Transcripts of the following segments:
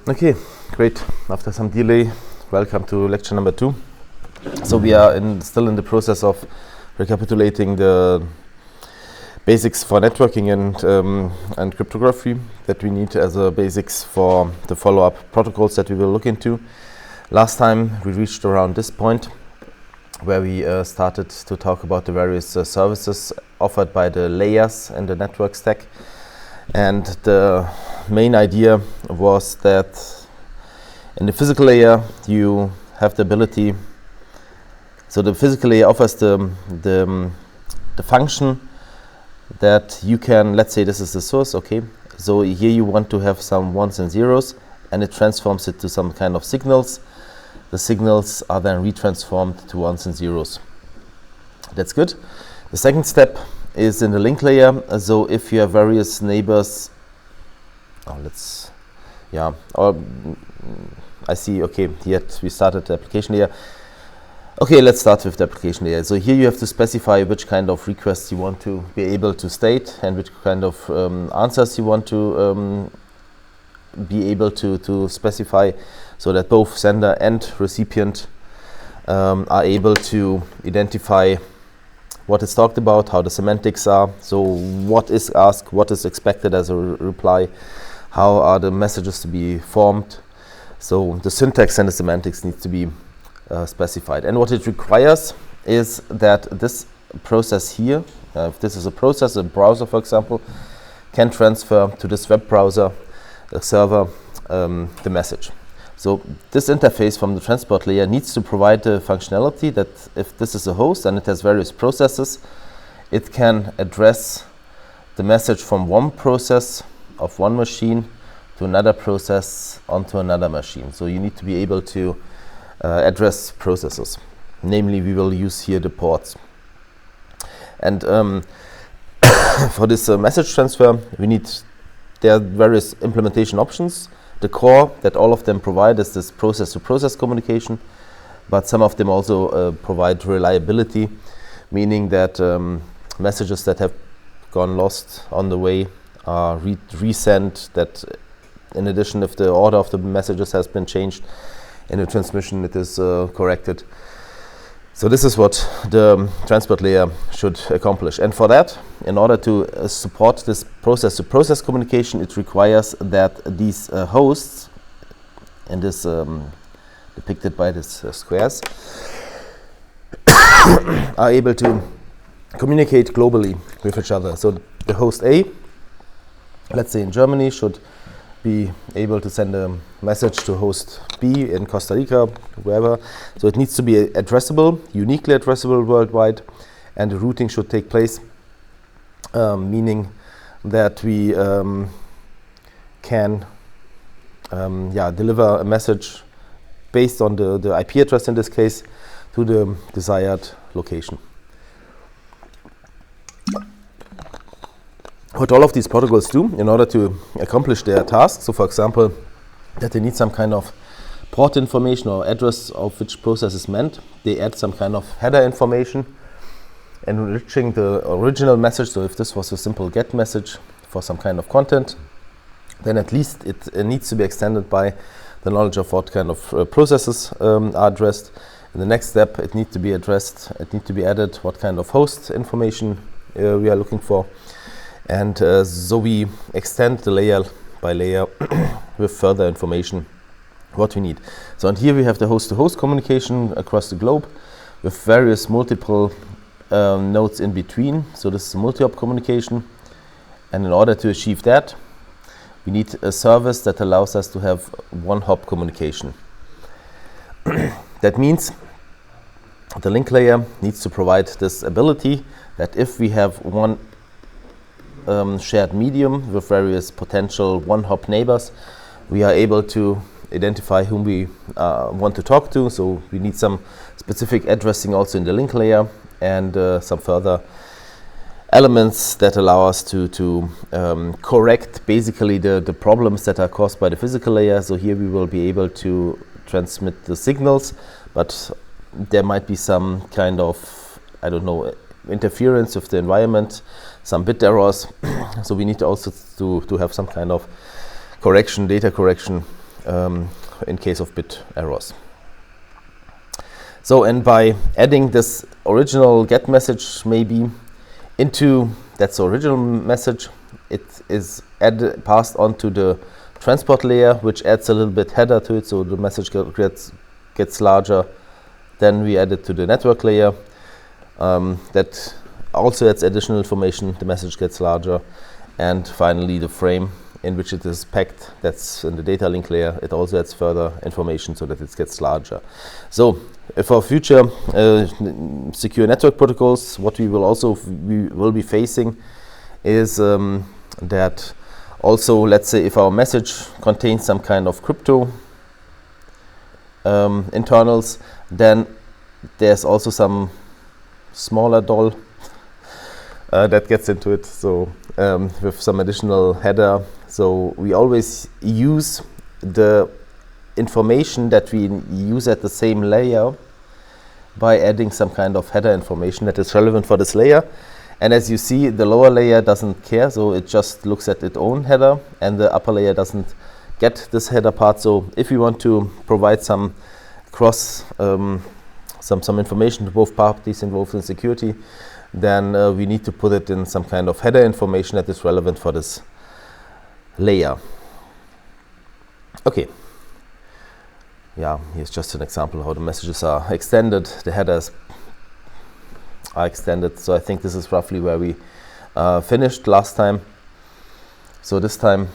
Okay, great. After some delay, welcome to lecture number 2. So we are still in the process of recapitulating the basics for networking and cryptography that we need as a basics for the follow-up protocols that we will look into. Last time we reached around this point where we started to talk about the various services offered by the layers in the network stack. And the main idea was that in the physical layer you have the ability, so the physical layer offers the function that you can, let's say this is the source, okay, so here you want to have some ones and zeros and it transforms it to some kind of signals. The signals are then retransformed to ones and zeros. That's good. The second step is in the link layer. So if you have various neighbors, I see, okay, yet we started the application layer. Okay, let's start with the application layer. So here you have to specify which kind of requests you want to be able to state and which kind of answers you want to be able to specify, so that both sender and recipient are able to identify what is talked about, how the semantics are, so what is asked, what is expected as a reply, how are the messages to be formed. So the syntax and the semantics need to be specified. And what it requires is that this process here, if this is a process, a browser for example, can transfer to this web browser, the server, the message. So this interface from the transport layer needs to provide the functionality that if this is a host and it has various processes, it can address the message from one process of one machine to another process onto another machine. So you need to be able to address processes. Namely, we will use here the ports. And for this message transfer, there are various implementation options. The core that all of them provide is this process-to-process communication, but some of them also provide reliability, meaning that messages that have gone lost on the way are resent, that in addition, if the order of the messages has been changed in the transmission, it is corrected. So this is what the transport layer should accomplish. And for that, in order to support this process-to-process communication, it requires that these hosts, and this depicted by these squares, are able to communicate globally with each other. So the host A, let's say in Germany, should be able to send a message to host B in Costa Rica, wherever. So it needs to be addressable, uniquely addressable worldwide, and the routing should take place, meaning that we can deliver a message based on the IP address in this case to the desired location. What all of these protocols do in order to accomplish their task, so for example, that they need some kind of port information or address of which process is meant, they add some kind of header information enriching the original message. So if this was a simple get message for some kind of content, then at least it needs to be extended by the knowledge of what kind of processes are addressed. In the next step, it needs to be addressed, it needs to be added what kind of host information we are looking for. And so we extend the layer by layer with further information what we need. So and here we have the host-to-host communication across the globe with various multiple nodes in between. So this is multi-hop communication. And in order to achieve that, we need a service that allows us to have one-hop communication. That means the link layer needs to provide this ability that if we have one shared medium with various potential one-hop neighbors, we are able to identify whom we want to talk to. So we need some specific addressing also in the link layer and some further elements that allow us to correct basically the problems that are caused by the physical layer. So here we will be able to transmit the signals, but there might be some kind of, I don't know, interference with the environment, some bit errors. So we need also to have some kind of correction, data correction in case of bit errors. So, and by adding this original get message maybe into that's the original message, it is passed on to the transport layer, which adds a little bit header to it, so the message gets larger. Then we add it to the network layer. That also adds additional information, the message gets larger. And finally the frame in which it is packed, that's in the data link layer, it also adds further information so that it gets larger. So for future secure network protocols, what we will be facing is that also, let's say if our message contains some kind of crypto internals, then there's also some smaller doll that gets into it, so with some additional header. So we always use the information that we use at the same layer by adding some kind of header information that is relevant for this layer. And as you see, the lower layer doesn't care, so it just looks at its own header, and the upper layer doesn't get this header part. So if we want to provide some some information to both parties involved in security, then we need to put it in some kind of header information that is relevant for this layer. Okay. Yeah, here's just an example how the messages are extended. The headers are extended. So I think this is roughly where we finished last time. So this time,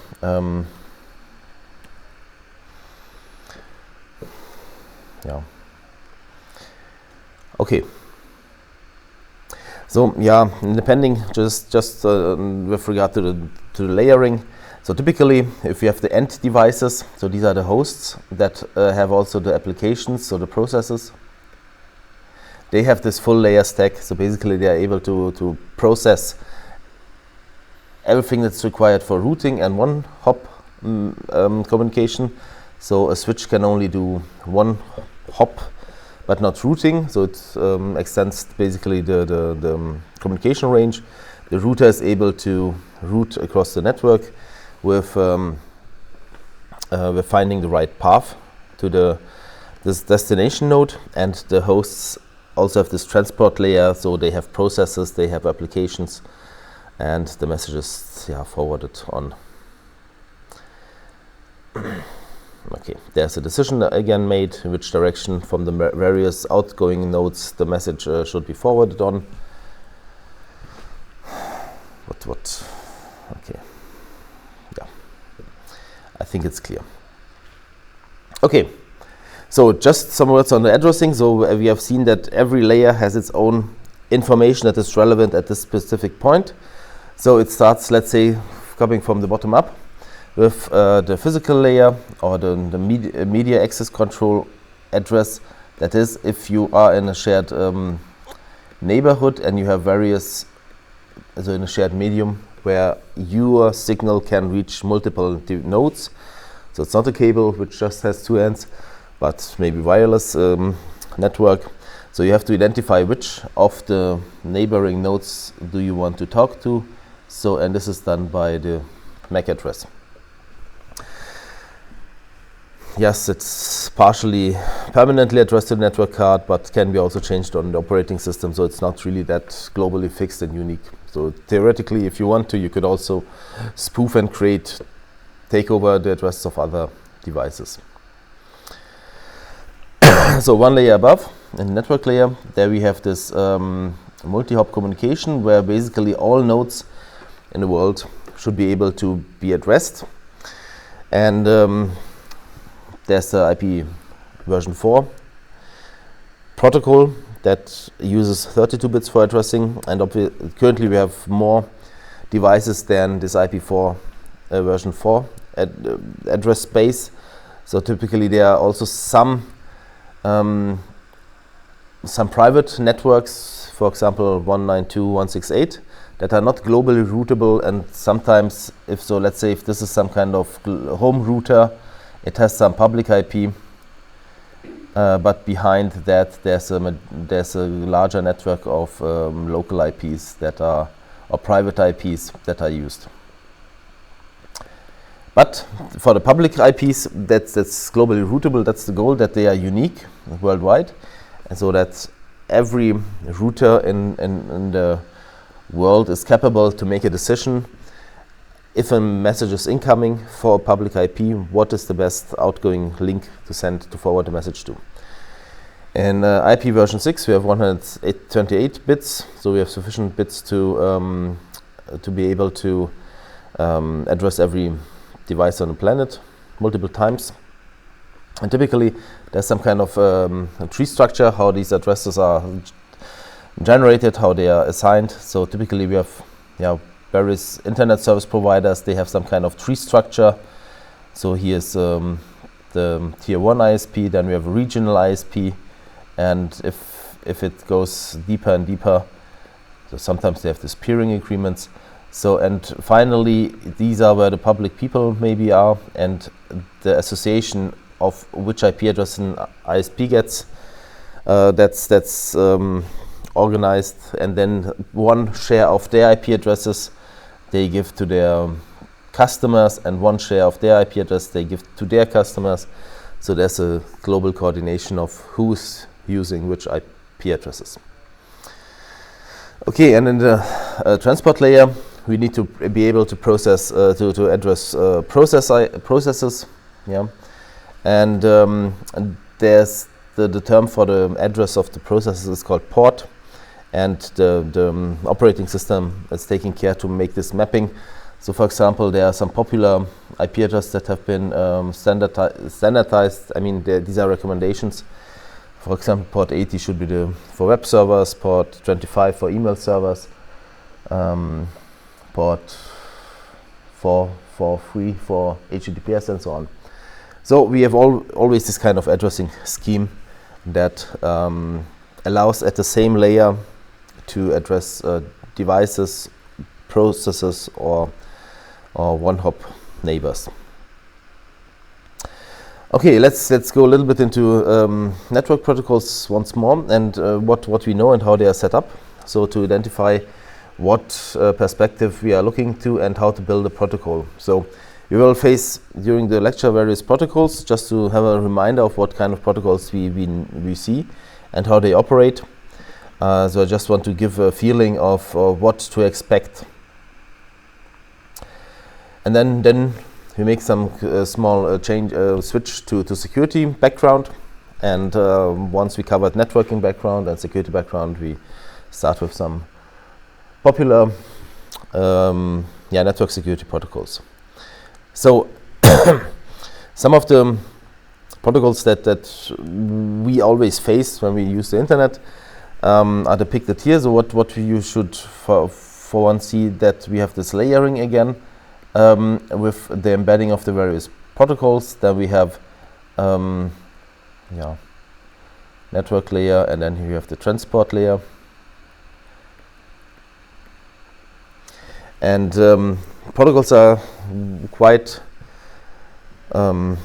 yeah. Okay. So yeah, depending just with regard to the layering. So typically, if you have the end devices, so these are the hosts that have also the applications, so the processes. They have this full layer stack. So basically, they are able to process everything that's required for routing and one hop communication. So a switch can only do one hop, but not routing. So it extends basically the communication range. The router is able to route across the network with finding the right path to this destination node, and the hosts also have this transport layer. So they have processes, they have applications, and the messages forwarded on. Okay, there's a decision again made in which direction from the various outgoing nodes the message should be forwarded on. What? Okay. Yeah, I think it's clear. Okay, so just some words on the addressing. So we have seen that every layer has its own information that is relevant at this specific point. So it starts, let's say, coming from the bottom up, with the physical layer or the media access control address. That is, if you are in a shared neighborhood and you have various, so in a shared medium where your signal can reach multiple nodes. So it's not a cable which just has two ends, but maybe wireless network. So you have to identify which of the neighboring nodes do you want to talk to. So, and this is done by the MAC address. Yes, it's partially permanently addressed to the network card, but can be also changed on the operating system, so it's not really that globally fixed and unique. So theoretically, if you want to, you could also spoof and take over the addresses of other devices. So one layer above, in the network layer, there we have this multi-hop communication where basically all nodes in the world should be able to be addressed. And there's the IP version 4 protocol that uses 32 bits for addressing, and currently we have more devices than this IP4 version 4 address space. So typically there are also some private networks, for example 192.168, that are not globally routable, and sometimes let's say if this is some kind of home router, it has some public IP, but behind that there's a larger network of local IPs that are, or private IPs that are used. But for the public IPs, that's globally routable. That's the goal, that they are unique worldwide, and so that every router in the world is capable to make a decision if a message is incoming for a public IP, what is the best outgoing link to send to forward the message to. In IP version 6, we have 128 bits, so we have sufficient bits to be able to address every device on the planet multiple times. And typically, there's some kind of a tree structure, how these addresses are generated, how they are assigned. So typically, we have various internet service providers. They have some kind of tree structure. So here's the tier 1 ISP, then we have a regional ISP, and if it goes deeper and deeper, so sometimes they have these peering agreements. So, and finally, these are where the public people maybe are, and the association of which IP address an ISP gets, that's organized, and then one share of their IP addresses they give to their customers, and one share of their IP address they give to their customers. So there's a global coordination of who's using which IP addresses. Okay, and in the transport layer, we need to be able to process, to address processes, yeah. And there's the term for the address of the processes is called port, and the operating system is taking care to make this mapping. So, for example, there are some popular IP addresses that have been standardized. I mean, these are recommendations. For example, port 80 should be for web servers, port 25 for email servers, port 443 for HTTPS, and so on. So we have always this kind of addressing scheme that allows at the same layer to address devices, processes, or one-hop neighbors. Okay, let's go a little bit into network protocols once more, and what we know and how they are set up. So to identify what perspective we are looking to and how to build a protocol. So we will face during the lecture various protocols, just to have a reminder of what kind of protocols we see and how they operate. So I just want to give a feeling of what to expect. And then we make some small switch to security background. And once we covered networking background and security background, we start with some popular network security protocols. So some of the protocols that we always face when we use the internet are depicted here. So what you should for one see that we have this layering again with the embedding of the various protocols. Then we have network layer, and then here you have the transport layer. And protocols are quite, they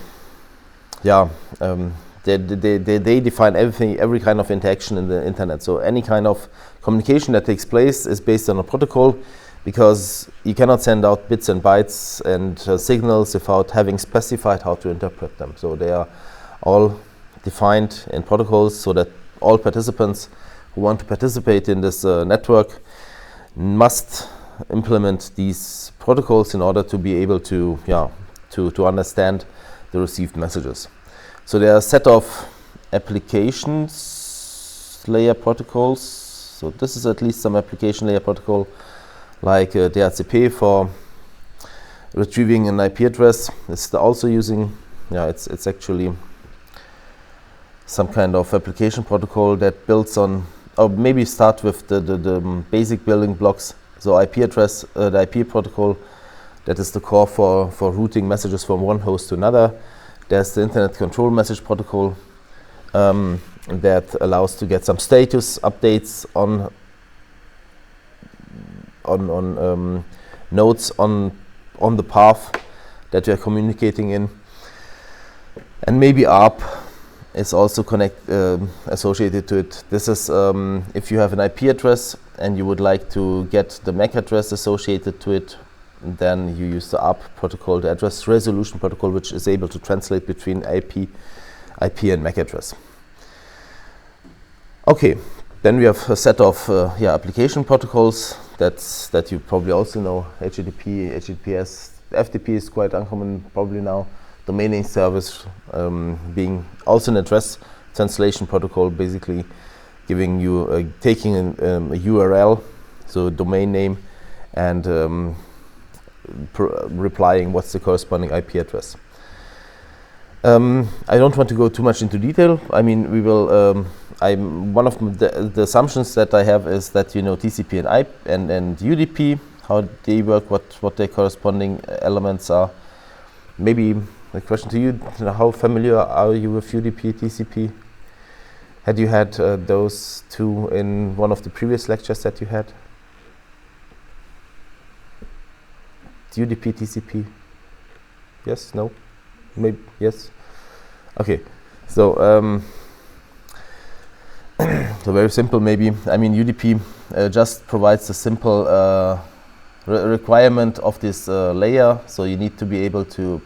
define every kind of interaction in the internet. So any kind of communication that takes place is based on a protocol, because you cannot send out bits and bytes and signals without having specified how to interpret them. So they are all defined in protocols, so that all participants who want to participate in this network must implement these protocols in order to be able to understand the received messages. So there are a set of applications layer protocols. So this is at least some application layer protocol, like DHCP for retrieving an IP address. It's also using, it's actually some kind of application protocol that builds on, or maybe start with the basic building blocks. So IP address, the IP protocol, that is the core for routing messages from one host to another. There's the Internet Control Message Protocol that allows to get some status updates on nodes on the path that you are communicating in. And maybe ARP is also associated to it. This is if you have an IP address and you would like to get the MAC address associated to it, then you use the ARP protocol, the address resolution protocol, which is able to translate between IP and MAC address. Okay, then we have a set of application protocols that you probably also know: HTTP, HTTPS, FTP is quite uncommon probably now. Domain name service being also an address translation protocol, basically giving you taking a URL, so domain name, and replying what's the corresponding IP address. I don't want to go too much into detail. I mean, we will. One of the assumptions that I have is that you know TCP and UDP, how they work, what their corresponding elements are. Maybe a question to you: how familiar are you with UDP, TCP? Had you had those two in one of the previous lectures that you had? UDP, TCP? Yes, no? Maybe, yes? Okay, so so very simple maybe. I mean, UDP just provides a simple requirement of this layer, so you need to be able to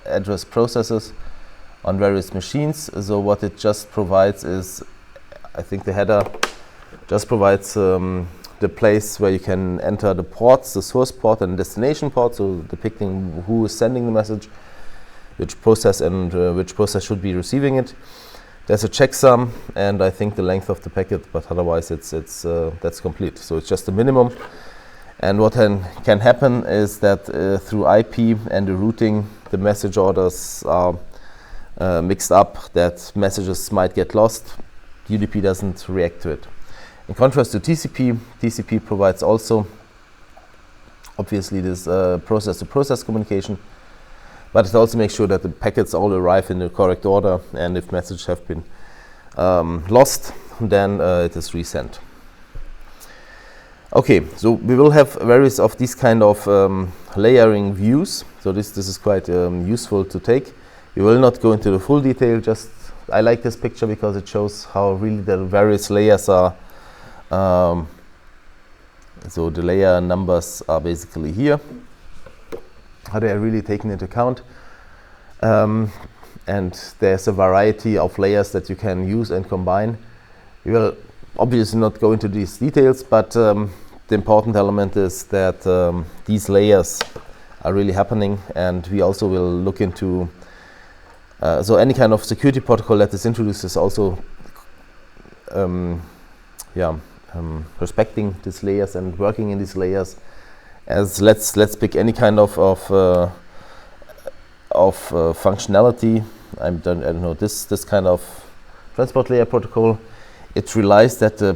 address processes on various machines. So what it just provides is, I think the header just provides the place where you can enter the ports, the source port and destination port, so depicting who is sending the message, which process and which process should be receiving it. There's a checksum and I think the length of the packet, but otherwise that's complete. So it's just a minimum. And what can happen is that through IP and the routing, the message orders are mixed up, that messages might get lost. UDP doesn't react to it. In contrast to TCP, TCP provides also obviously this process-to-process communication, but it also makes sure that the packets all arrive in the correct order, and if messages have been lost, then it is resent. Okay, so we will have various of these kind of layering views. So this is quite useful to take. We will not go into the full detail. Just I like this picture because it shows how really the various layers are. So the layer numbers are basically here. How they are really taken into account. And there's a variety of layers that you can use and combine. We will obviously not go into these details, but the important element is that these layers are really happening, and we also will look into so any kind of security protocol that is introduced is also respecting these layers and working in these layers. As let's pick any kind of functionality. I don't know, this kind of transport layer protocol. It relies that the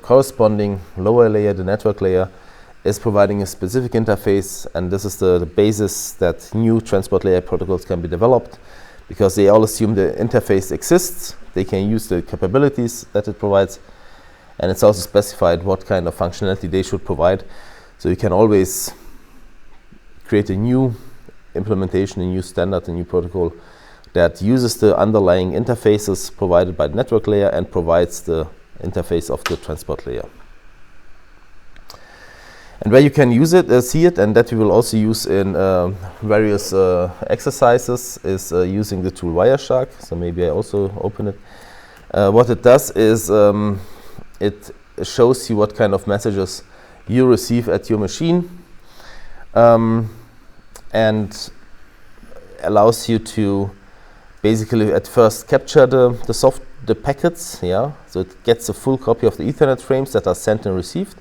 corresponding lower layer, the network layer, is providing a specific interface, and this is the basis that new transport layer protocols can be developed, because they all assume the interface exists, they can use the capabilities that it provides, and it's also specified what kind of functionality they should provide. So you can always create a new implementation, a new standard, a new protocol that uses the underlying interfaces provided by the network layer and provides the interface of the transport layer. And where you can use it, see it, and that we will also use in various exercises, is using the tool Wireshark. So maybe I also open it. What it does is it shows you what kind of messages you receive at your machine, and allows you to basically at first capture the packets, so it gets a full copy of the Ethernet frames that are sent and received,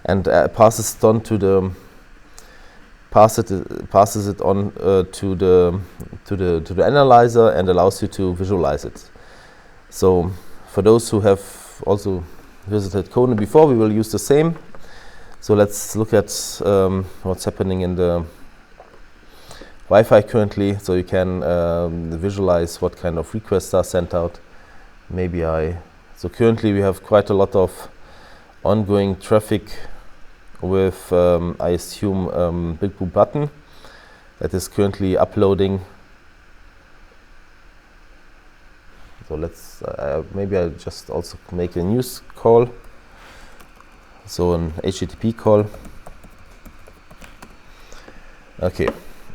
and passes it on to the analyzer and allows you to visualize it. So for those who have also visited Kone before, we will use the same. So let's look at what's happening in the Wi-Fi currently, so you can visualize what kind of requests are sent out. So currently we have quite a lot of ongoing traffic with, I assume, Big Blue Button that is currently uploading. So let's, maybe I'll just also make a news call. So an HTTP call. Okay,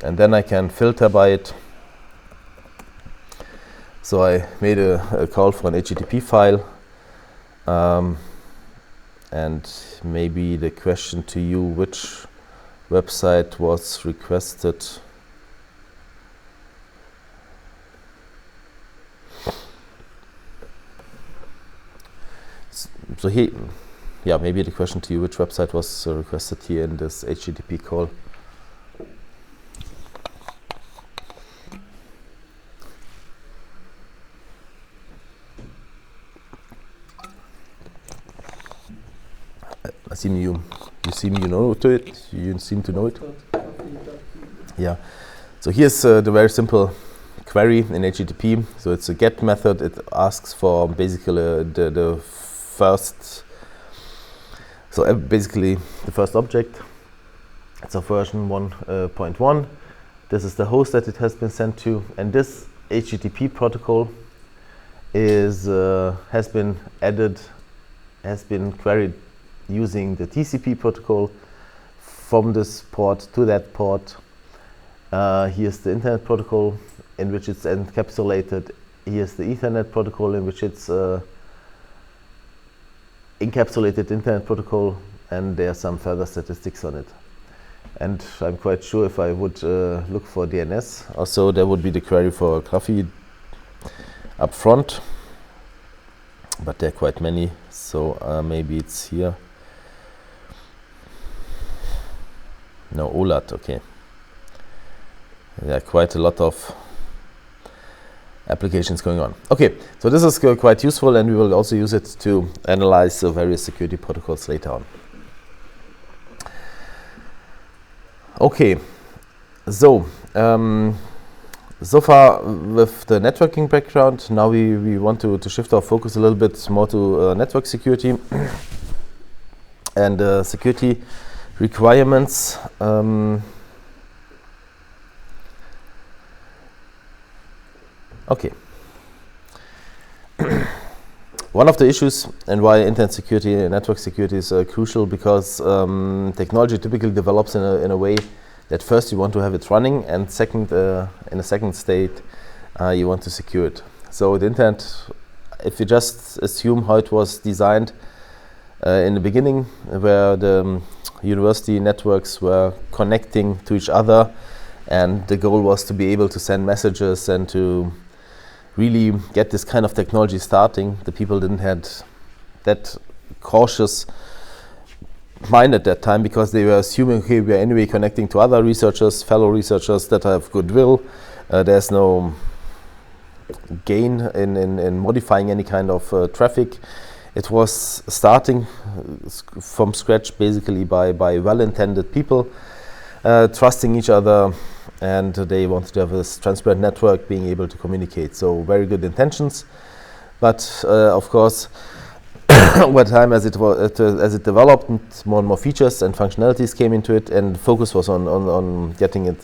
and then I can filter by it. So I made a call for an HTTP file, and maybe the question to you, which website was requested? So here, yeah, maybe the question to you, which website was requested here in this HTTP call? I seem you know to it. You seem to know it. Yeah. So here's the very simple query in HTTP. So it's a get method. It asks for basically the first. So basically the first object. It's a version 1.1. This is the host that it has been sent to, and this HTTP protocol is has been queried using the TCP protocol from this port to that port. Here's the internet protocol in which it's encapsulated. Here's the Ethernet protocol in which it's encapsulated internet protocol, and there are some further statistics on it. And I'm quite sure if I would look for DNS, also there would be the query for Graffi up front, but there are quite many, so maybe it's here. No, OLAT, okay. There are quite a lot of applications going on. Okay, so this is quite useful, and we will also use it to analyze the various security protocols later on. Okay, so so far with the networking background, now we want to shift our focus a little bit more to network security and security requirements. Okay. One of the issues and why internet security and network security is crucial, because technology typically develops in a way that first you want to have it running, and second, in a second state, you want to secure it. So the internet, if you just assume how it was designed in the beginning, where the university networks were connecting to each other, and the goal was to be able to send messages and to really get this kind of technology starting, the people didn't have that cautious mind at that time, because they were assuming, okay, we are anyway connecting to other researchers, fellow researchers that have goodwill. There's no gain in modifying any kind of traffic. It was starting from scratch, basically by well-intended people trusting each other, and they wanted to have this transparent network, being able to communicate. So very good intentions, but of course, over time, as it developed, and more features and functionalities came into it, and focus was on getting it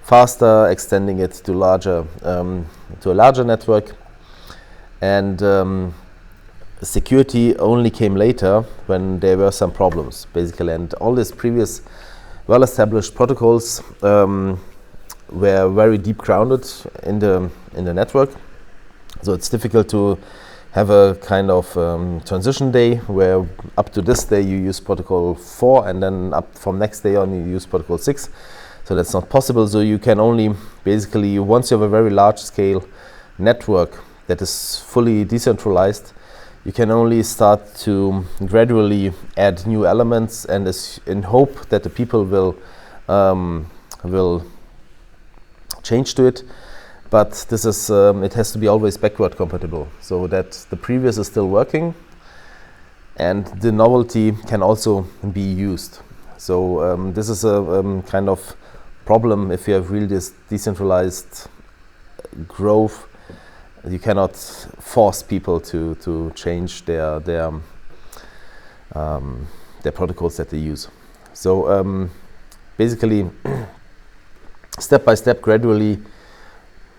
faster, extending it to a larger network, and security only came later when there were some problems, basically, and all these previous well-established protocols were very deep grounded in the network. So it's difficult to have a kind of transition day where up to this day you use protocol 4, and then up from next day on you use protocol 6. So that's not possible. So you can only basically, once you have a very large scale network that is fully decentralized, you can only start to gradually add new elements, and in hope that the people will change to it. But this is it has to be always backward compatible, so that the previous is still working and the novelty can also be used. So this is a kind of problem if you have really this decentralized growth. You cannot force people to change their protocols that they use. So basically, step by step, gradually,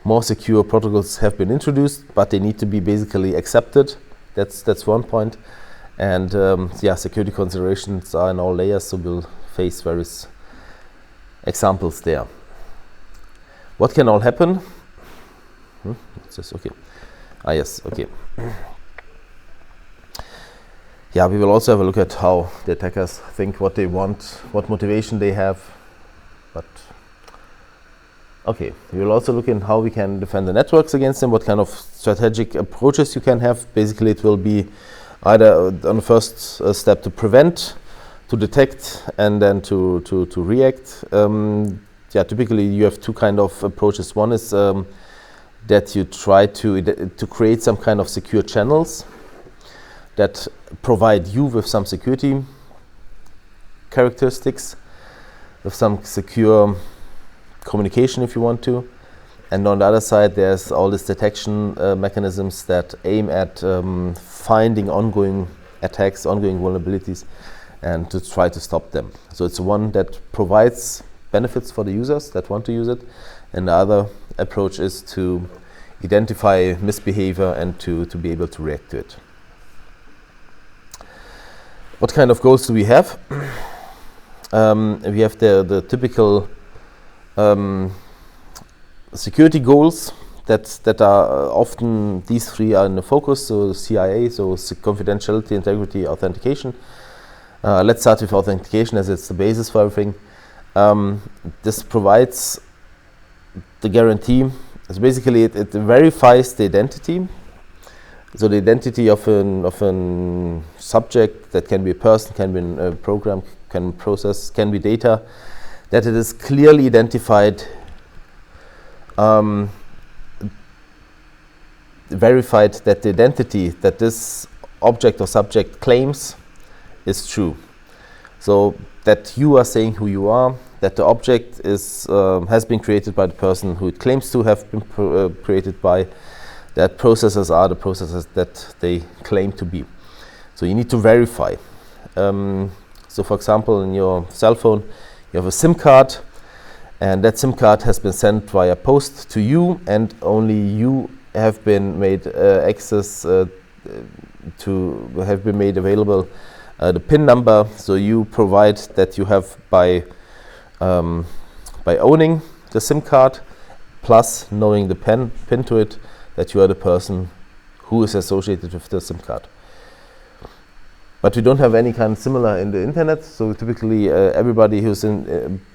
more secure protocols have been introduced, but they need to be basically accepted. That's one point. And yeah, security considerations are in all layers, so we'll face various examples there. What can all happen? What's this? Okay. Ah, yes, okay. Yeah, we will also have a look at how the attackers think, what they want, what motivation they have. But okay, we will also look in how we can defend the networks against them, what kind of strategic approaches you can have. Basically, it will be either on the first step to prevent, to detect, and then to react. Yeah, typically you have two kind of approaches. One is that you try to create some kind of secure channels that provide you with some security characteristics, with some secure communication if you want to. And on the other side, there's all these detection mechanisms that aim at finding ongoing attacks, ongoing vulnerabilities, and to try to stop them. So it's one that provides benefits for the users that want to use it, and the other approach is to identify misbehavior and to be able to react to it. What kind of goals do we have? We have the typical security goals that are often, these three are in the focus. So CIA, so confidentiality, integrity, authentication. Let's start with authentication as it's the basis for everything. This provides the guarantee. So basically it verifies the identity. So the identity of an subject, that can be a person, can be a program, can process, can be data, that it is clearly identified, verified that the identity that this object or subject claims is true. So that you are saying who you are, that the object is has been created by the person who it claims to have been created by, that processors are the processors that they claim to be. So you need to verify. So for example, in your cell phone, you have a SIM card, and that SIM card has been sent via post to you, and only you have been made have been made available the PIN number. So you provide that you have by owning the SIM card, plus knowing the PIN to it, that you are the person who is associated with the SIM card. But we don't have any kind similar in the internet. So typically everybody who's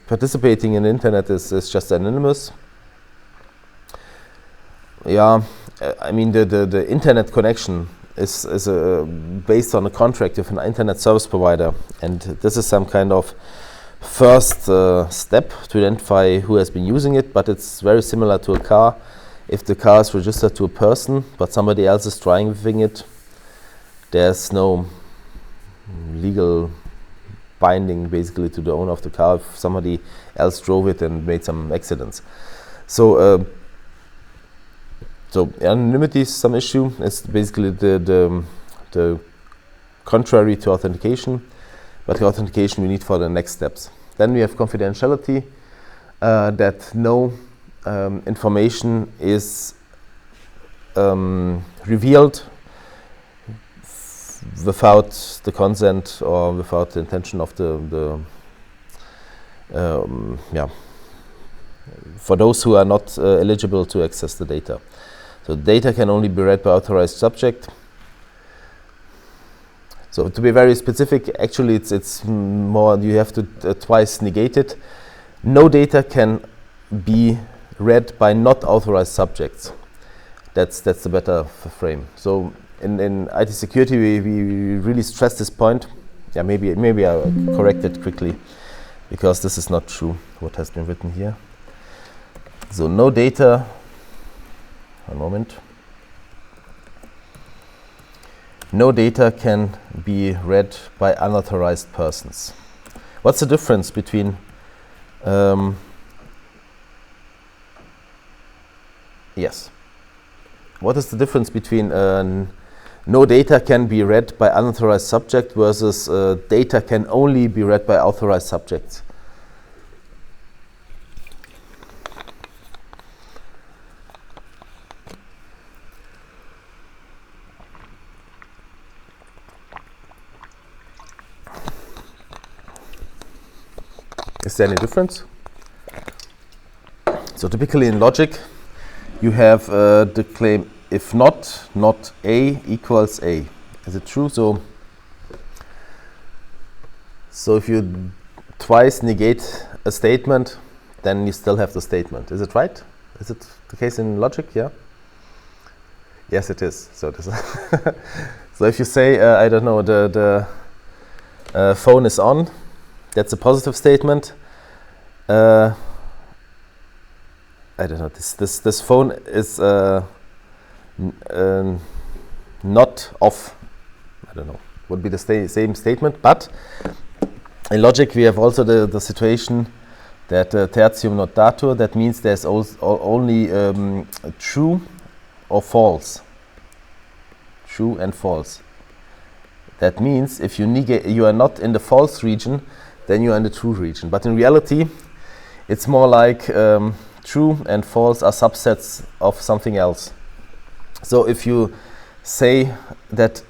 participating in the internet is just anonymous. Yeah, I mean the internet connection is based on a contract with an internet service provider, and this is some kind of first step to identify who has been using it. But it's very similar to a car. If the car is registered to a person, but somebody else is driving it, there's no legal binding basically to the owner of the car if somebody else drove it and made some accidents. So anonymity is some issue. It's basically the contrary to authentication, but the authentication we need for the next steps. Then we have confidentiality, that no information is revealed without the consent or without the intention of for those who are not eligible to access the data. So data can only be read by authorized subject. So to be very specific, actually it's more, you have to twice negate it. No data can be read by not authorized subjects. That's the better frame. So in IT security we really stress this point. Yeah, maybe I'll correct it quickly, because this is not true what has been written here. So no data, one moment. No data can be read by unauthorized persons. What's the difference between yes. What is the difference between no data can be read by unauthorized subject versus data can only be read by authorized subjects? Is there any difference? So typically in logic, you have the claim if not A equals A. Is it true? So if you twice negate a statement, then you still have the statement. Is it right? Is it the case in logic? Yeah. Yes, it is. So this so if you say I don't know, the phone is on, that's a positive statement. I don't know. This phone is not off. I don't know. Would be the same statement, but in logic we have also the situation that tertium not datur. That means there's only true or false. True and false. That means if you negate, you are not in the false region, then you are in the true region. But in reality, it's more like true and false are subsets of something else. So if you say that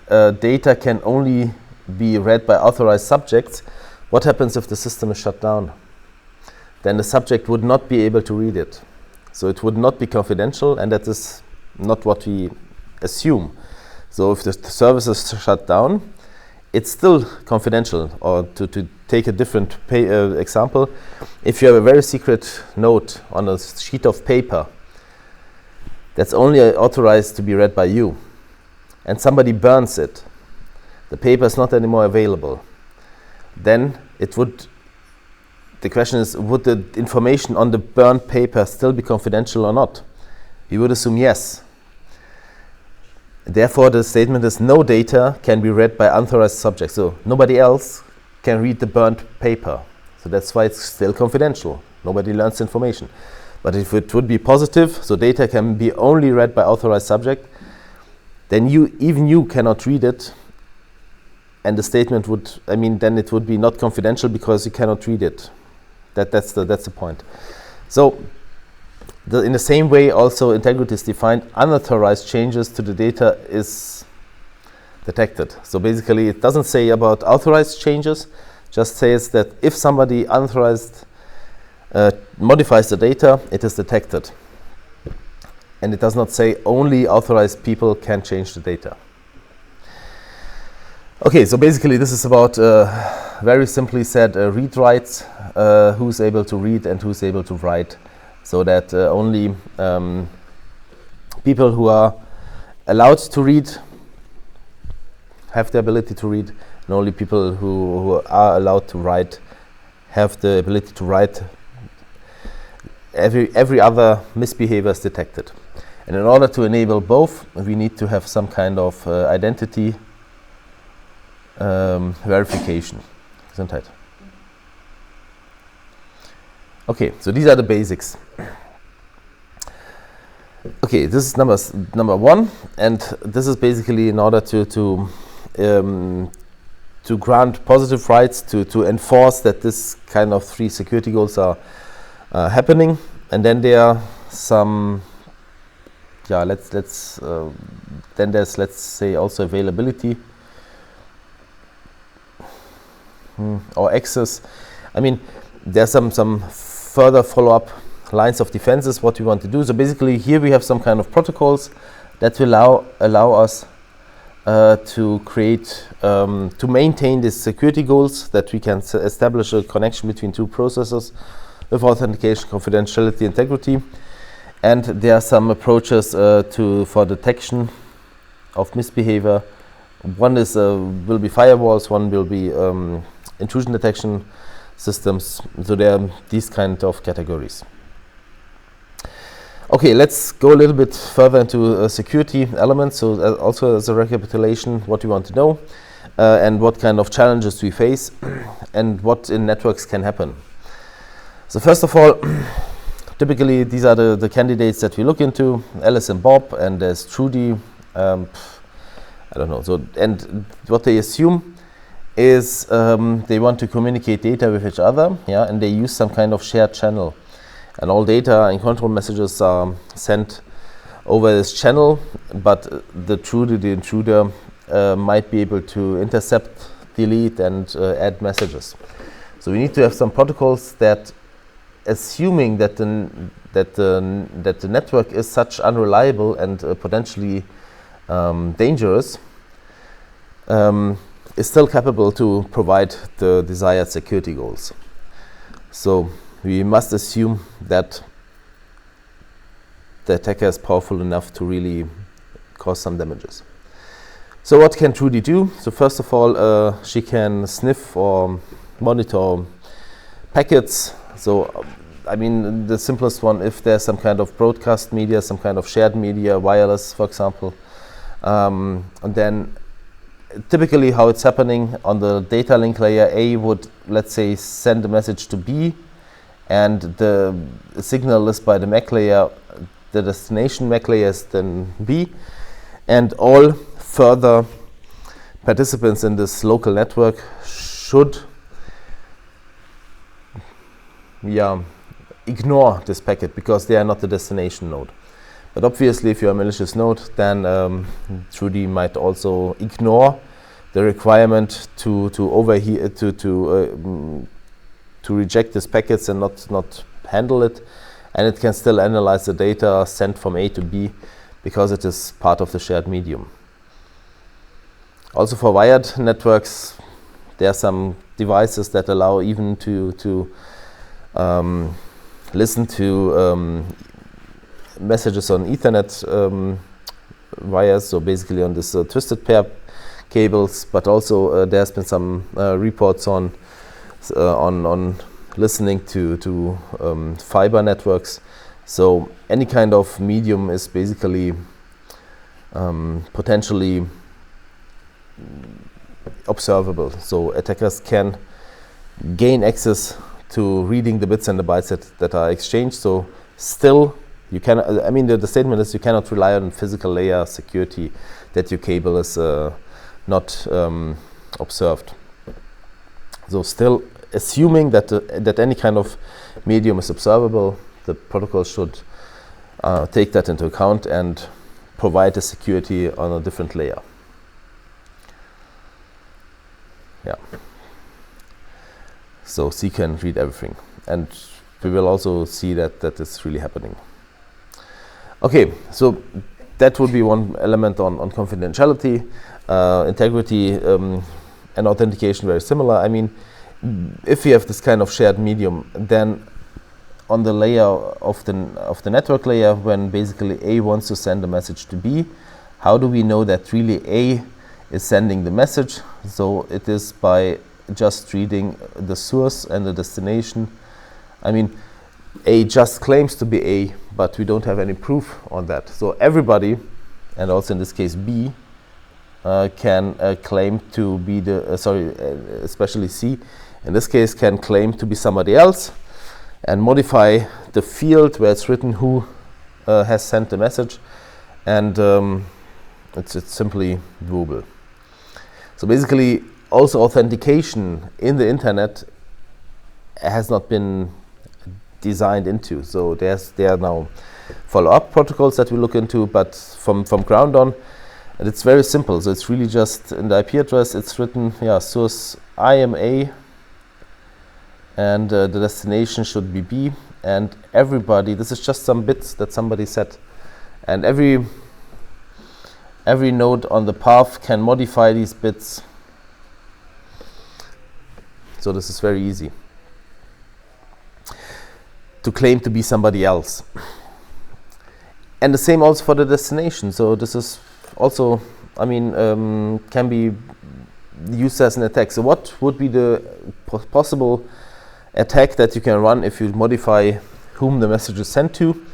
data can only be read by authorized subjects, what happens if the system is shut down? Then the subject would not be able to read it. So it would not be confidential, and that is not what we assume. So if the service is shut down, it's still confidential. Or to take a different example, if you have a very secret note on a sheet of paper that's only authorized to be read by you, and somebody burns it, the paper is not anymore available, then the question is, would the information on the burned paper still be confidential or not? We would assume yes. Therefore, the statement is no data can be read by unauthorized subjects. So nobody else can read the burnt paper. So that's why it's still confidential. Nobody learns information. But if it would be positive, so data can be only read by authorized subject, then even you cannot read it. And the statement would, then it would be not confidential because you cannot read it. That's the point. So in the same way, also integrity is defined. Unauthorized changes to the data is detected. So basically, it doesn't say about authorized changes, just says that if somebody unauthorized modifies the data, it is detected. And it does not say only authorized people can change the data. Okay, so basically this is about, very simply said, read-writes, who's able to read and who's able to write, so that only people who are allowed to read have the ability to read, and only people who are allowed to write have the ability to write. Every other misbehavior is detected. And in order to enable both, we need to have some kind of identity verification. Gesundheit. Okay, so these are the basics. Okay, this is number one, and this is basically in order to grant positive rights, to enforce that this kind of three security goals are happening. And then there are some, then there's, let's say, also availability or access. There's some further follow-up lines of defenses, what we want to do. So basically here we have some kind of protocols that will allow us to create, to maintain these security goals, that we can establish a connection between two processes with authentication, confidentiality, integrity. And there are some approaches for detection of misbehavior. One is will be firewalls, one will be intrusion detection systems. So there are these kind of categories. Okay, let's go a little bit further into security elements. So also as a recapitulation, what we want to know and what kind of challenges we face and what in networks can happen. So first of all, typically these are the candidates that we look into, Alice and Bob, and there's Trudy, I don't know. So, and what they assume is they want to communicate data with each other, and they use some kind of shared channel. And all data and control messages are sent over this channel, but the intruder might be able to intercept, delete, and add messages. So we need to have some protocols that, assuming that that the network is such unreliable and potentially dangerous, is still capable to provide the desired security goals. So we must assume that the attacker is powerful enough to really cause some damages. So what can Trudy do? So first of all, she can sniff or monitor packets. So I mean, the simplest one, if there's some kind of broadcast media, some kind of shared media, wireless, for example, and then typically how it's happening on the data link layer, A would, let's say, send a message to B, and the signal is by the MAC layer, the destination MAC layer is then B, and all further participants in this local network should ignore this packet because they are not the destination node. But obviously, if you're a malicious node, then Trudy might also ignore the requirement to reject these packets and not handle it, and it can still analyze the data sent from A to B because it is part of the shared medium. Also for wired networks, there are some devices that allow even to listen to messages on Ethernet wires, so basically on this twisted pair cables, but also there's been some reports on listening to fiber networks. So any kind of medium is basically potentially observable. So attackers can gain access to reading the bits and the bytes that are exchanged. So still, you can. I mean, the statement is you cannot rely on physical layer security that your cable is not observed. So still, assuming that that any kind of medium is observable, the protocol should take that into account and provide the security on a different layer. Yeah. So C can read everything, and we will also see that is really happening. Okay, so that would be one element on confidentiality, integrity, and authentication. Very similar. I mean, if you have this kind of shared medium, then on the layer of the network layer, when basically A wants to send a message to B, how do we know that really A is sending the message? So it is by just reading the source and the destination. I mean, A just claims to be A, but we don't have any proof on that. So everybody, and also in this case B, can claim to be especially C, in this case can claim to be somebody else and modify the field where it's written who has sent the message, and it's simply doable. So basically, also authentication in the internet has not been designed into. So there are now follow-up protocols that we look into, but from ground on, and it's very simple. So it's really just in the IP address, it's written, source I am A, and the destination should be B, and everybody, this is just some bits that somebody set, and every node on the path can modify these bits. So this is very easy to claim to be somebody else. And the same also for the destination. So this is also, I mean, can be used as an attack. So what would be the possible attack that you can run if you modify whom the message is sent to?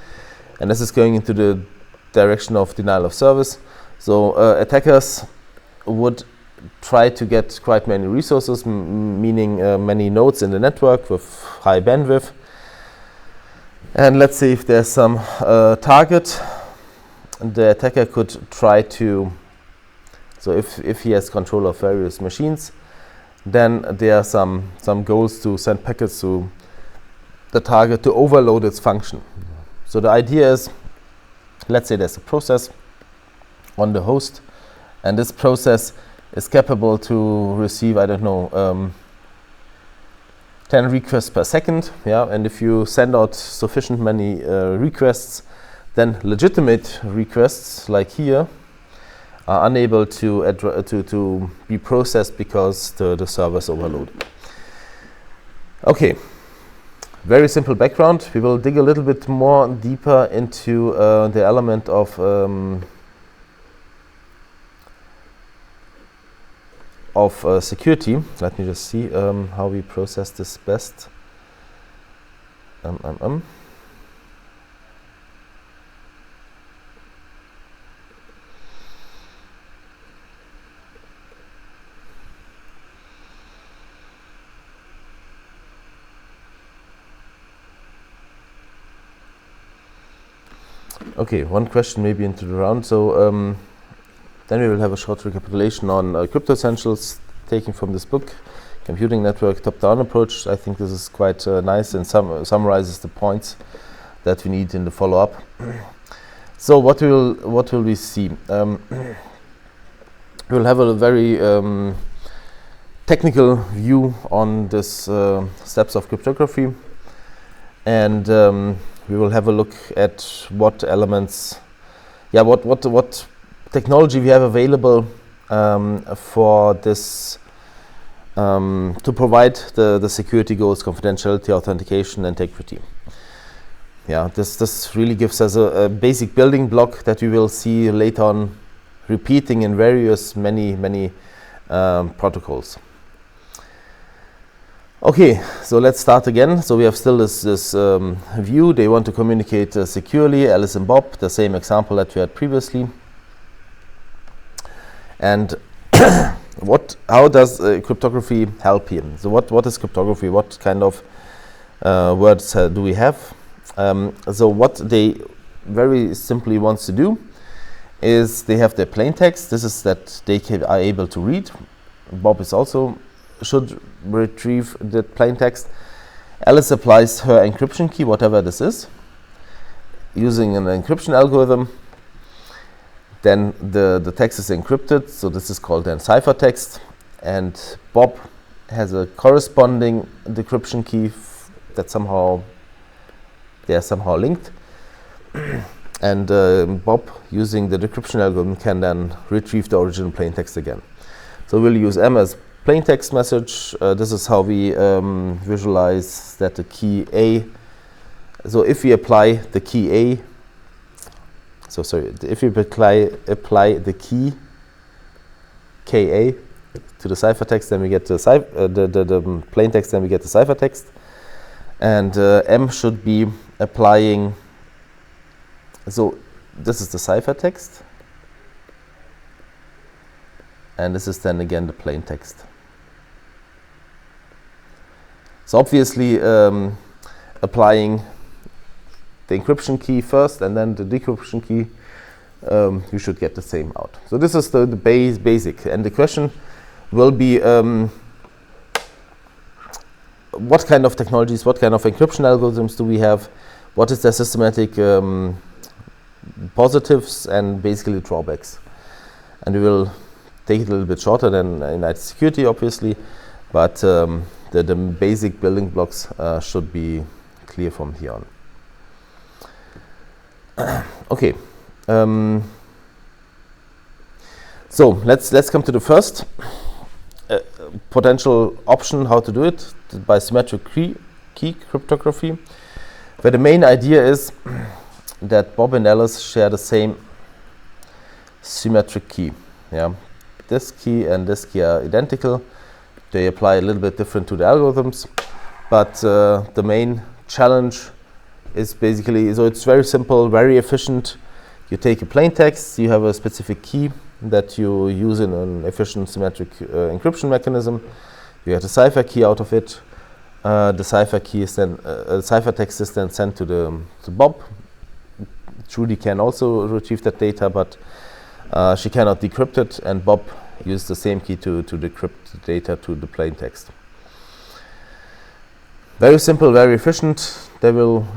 And this is going into the direction of denial of service. So attackers would try to get quite many resources, meaning many nodes in the network with high bandwidth. And let's say if there's some target, the attacker could try to, so if he has control of various machines, then there are some goals to send packets to the target to overload its function. So the idea is, let's say there's a process on the host, and this process is capable to receive, I don't know, 10 requests per second, yeah, and if you send out sufficient many requests, then legitimate requests like here are unable to be processed because the server is overloaded. Okay, very simple background. We will dig a little bit more deeper into the element of security. Let me just see how we process this best. Okay, one question maybe into the round. So then we will have a short recapitulation on crypto essentials taken from this book, Computing Network Top-Down Approach. I think this is quite nice and summarizes the points that we need in the follow-up. So what will we see? We will have a very technical view on this steps of cryptography, and we will have a look at what elements, what technology we have available for this to provide the security goals, confidentiality, authentication, integrity. Yeah, this really gives us a basic building block that we will see later on repeating in various many protocols. Okay, so let's start again. So we have still this view. They want to communicate securely. Alice and Bob, the same example that we had previously. And how does cryptography help here? So what is cryptography? What kind of words do we have? So what they very simply want to do is they have their plain text. This is that they are able to read. Bob is also should retrieve the plain text. Alice applies her encryption key, whatever this is, using an encryption algorithm. Then the text is encrypted, so this is called then ciphertext. And Bob has a corresponding decryption key that they are somehow linked. And Bob, using the decryption algorithm, can then retrieve the original plain text again. So we'll use M as plain text message. This is how we visualize that the key A. So if we apply the key A, if we apply the key KA to the ciphertext, then we get the plain text, then we get the ciphertext. And M should be applying, so this is the ciphertext. And this is then again the plain text. So obviously applying the encryption key first and then the decryption key, you should get the same out. So this is the basic. And the question will be what kind of technologies, what kind of encryption algorithms do we have? What is their systematic positives and basically drawbacks? And we will take it a little bit shorter than in IT security, obviously, but the basic building blocks should be clear from here on. Okay, so let's come to the first potential option how to do it, by symmetric key cryptography, where the main idea is that Bob and Alice share the same symmetric key. Yeah. This key and this key are identical. They apply a little bit different to the algorithms, but the main challenge is basically, so it's very simple, very efficient. You take a plain text, you have a specific key that you use in an efficient symmetric encryption mechanism. You get a cipher key out of it. The cipher key is then ciphertext is then sent to Bob. Judy can also retrieve that data, but she cannot decrypt it, and Bob used the same key to decrypt the data to the plain text. Very simple, very efficient.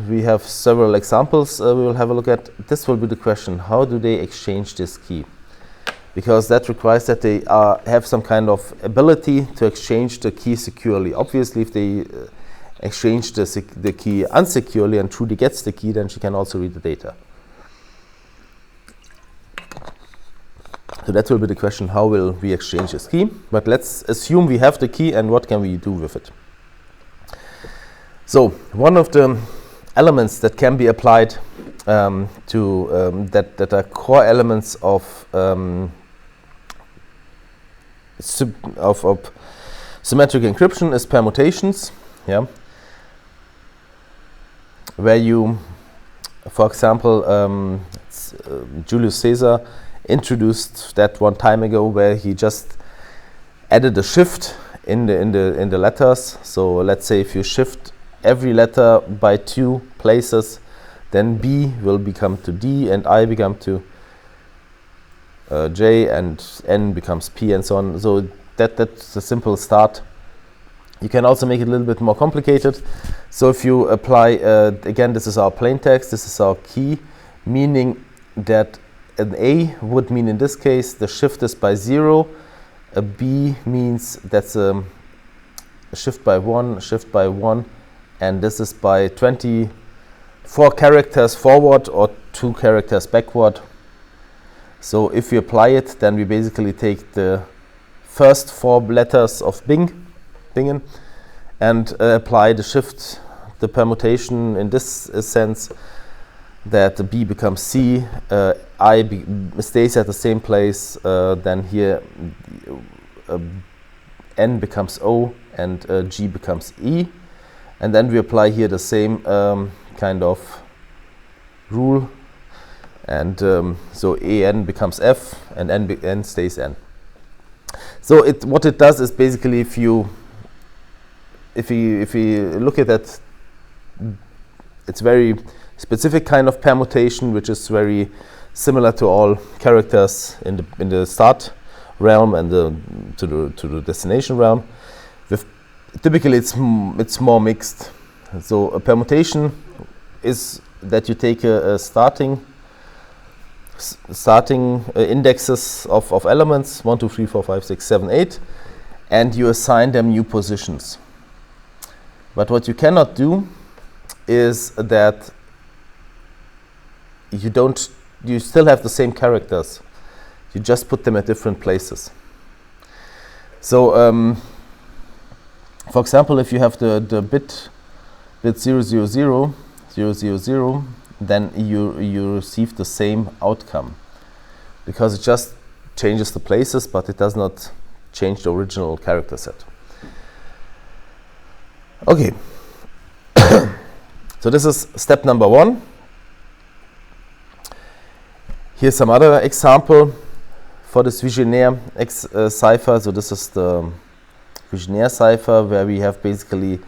We have several examples we will have a look at. This will be the question: how do they exchange this key? Because that requires that they have some kind of ability to exchange the key securely. Obviously, if they exchange the key unsecurely and Trudy gets the key, then she can also read the data. So that will be the question, how will we exchange this key? But let's assume we have the key, and what can we do with it? So one of the elements that can be applied that are core elements of symmetric encryption is permutations. Yeah, where you, for example, Julius Caesar introduced that one time ago, where he just added a shift in the letters. So let's say if you shift every letter by 2 places, then B will become to D, and I become to J, and N becomes P, and so on. So that's a simple start. You can also make it a little bit more complicated. So if you apply, again, this is our plain text, this is our key, meaning that an A would mean in this case the shift is by 0, a B means that's a shift by 1, and this is by 24 characters forward or 2 characters backward. So if we apply it, then we basically take the first 4 letters of Bingen and apply the shift, the permutation in this sense, that the B becomes C, I stays at the same place, then here N becomes O, and G becomes E. And then we apply here the same kind of rule, and so AN becomes F, and N stays N. So what it does is basically, if you look at that, it's very specific kind of permutation, which is very similar to all characters in the start realm and to the destination realm. Typically, it's more mixed. So a permutation is that you take a starting indexes of elements 1, 2, 3, 4, 5, 6, 7, 8, and you assign them new positions. But what you cannot do is that you still have the same characters. You just put them at different places. So for example, if you have the bit 000, then you receive the same outcome, because it just changes the places, but it does not change the original character set. Okay. So this is step number 1. Here's some other example for this Vigenère cipher. So this is the Vigenère cipher, where we have basically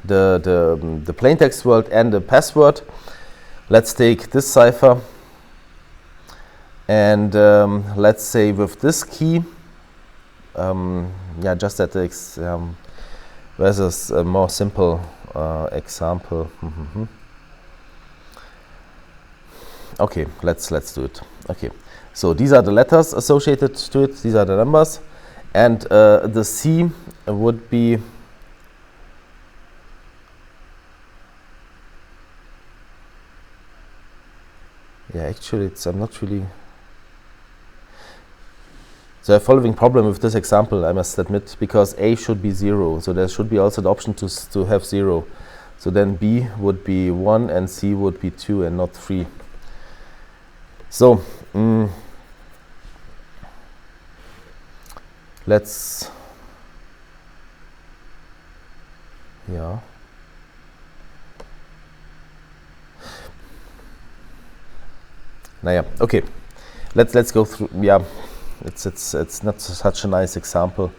the plaintext world and the password. Let's take this cipher, and let's say with this key, just that versus a more simple example. Okay, let's do it. Okay, so these are the letters associated to it. These are the numbers, and the C would be actually I'm not really. So a following problem with this example, I must admit, because A should be 0, so there should be also the option to have 0. So then B would be 1 and C would be 2 and not 3. So let's okay, let's go through. It's not such a nice example.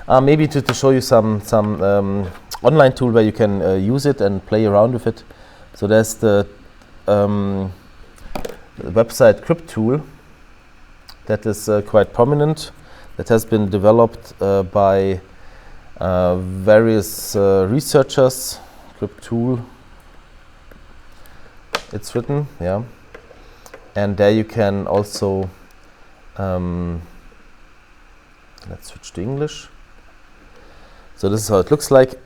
Maybe to show you some online tool where you can use it and play around with it. So there's the website Crypt tool that is quite prominent, that has been developed by various researchers. Crypt tool, it's written, and there you can also let's switch to English. So this is how it looks like.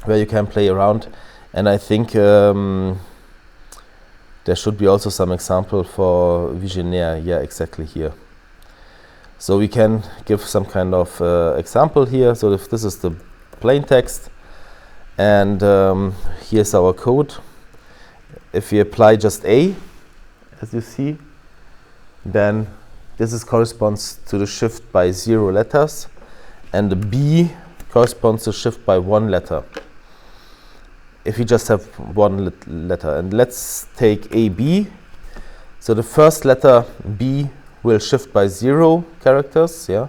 where you can play around. And I think there should be also some example for visionnaire. Yeah, exactly here. So we can give some kind of example here. So if this is the plain text, and here's our code. If we apply just A, as you see, then this corresponds to the shift by 0 letters, and the B corresponds to shift by 1 letter. If you just have one letter, and let's take AB. So the first letter B will shift by 0 characters, yeah.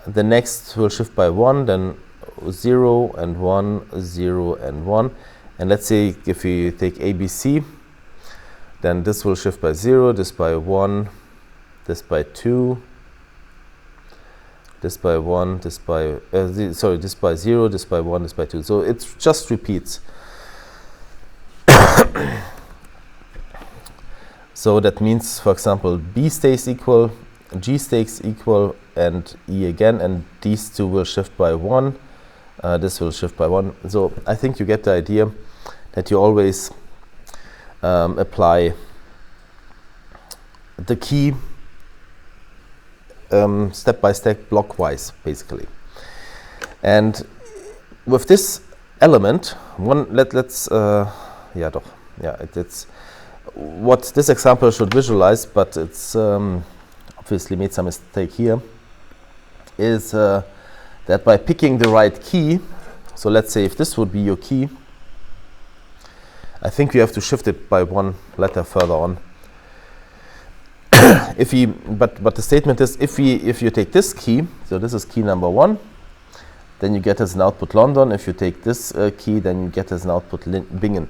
The next will shift by 1, then 0 and 1, 0 and 1. And let's say if we take ABC, then this will shift by 0, this by 1, this by 2, this by 1, this by this by 0, this by 1, this by 2. So it just repeats. So that means, for example, B stays equal, G stays equal, and E again, and these two will shift by 1. This will shift by 1. So I think you get the idea that you always apply the key step by step, blockwise, basically. And with this element, it's what this example should visualize, but it's obviously made some mistake here, is that by picking the right key, so let's say if this would be your key, I think you have to shift it by 1 letter further on. But the statement is, if you take this key, so this is key number 1, then you get as an output London. If you take this key, then you get as an output Bingen.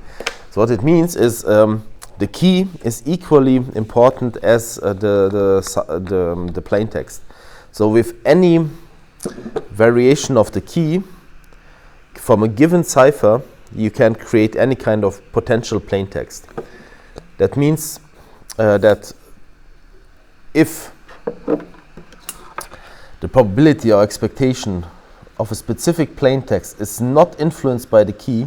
So what it means is the key is equally important as the plain text. So with any variation of the key from a given cipher, you can create any kind of potential plain text. That means that if the probability or expectation of a specific plain text is not influenced by the key,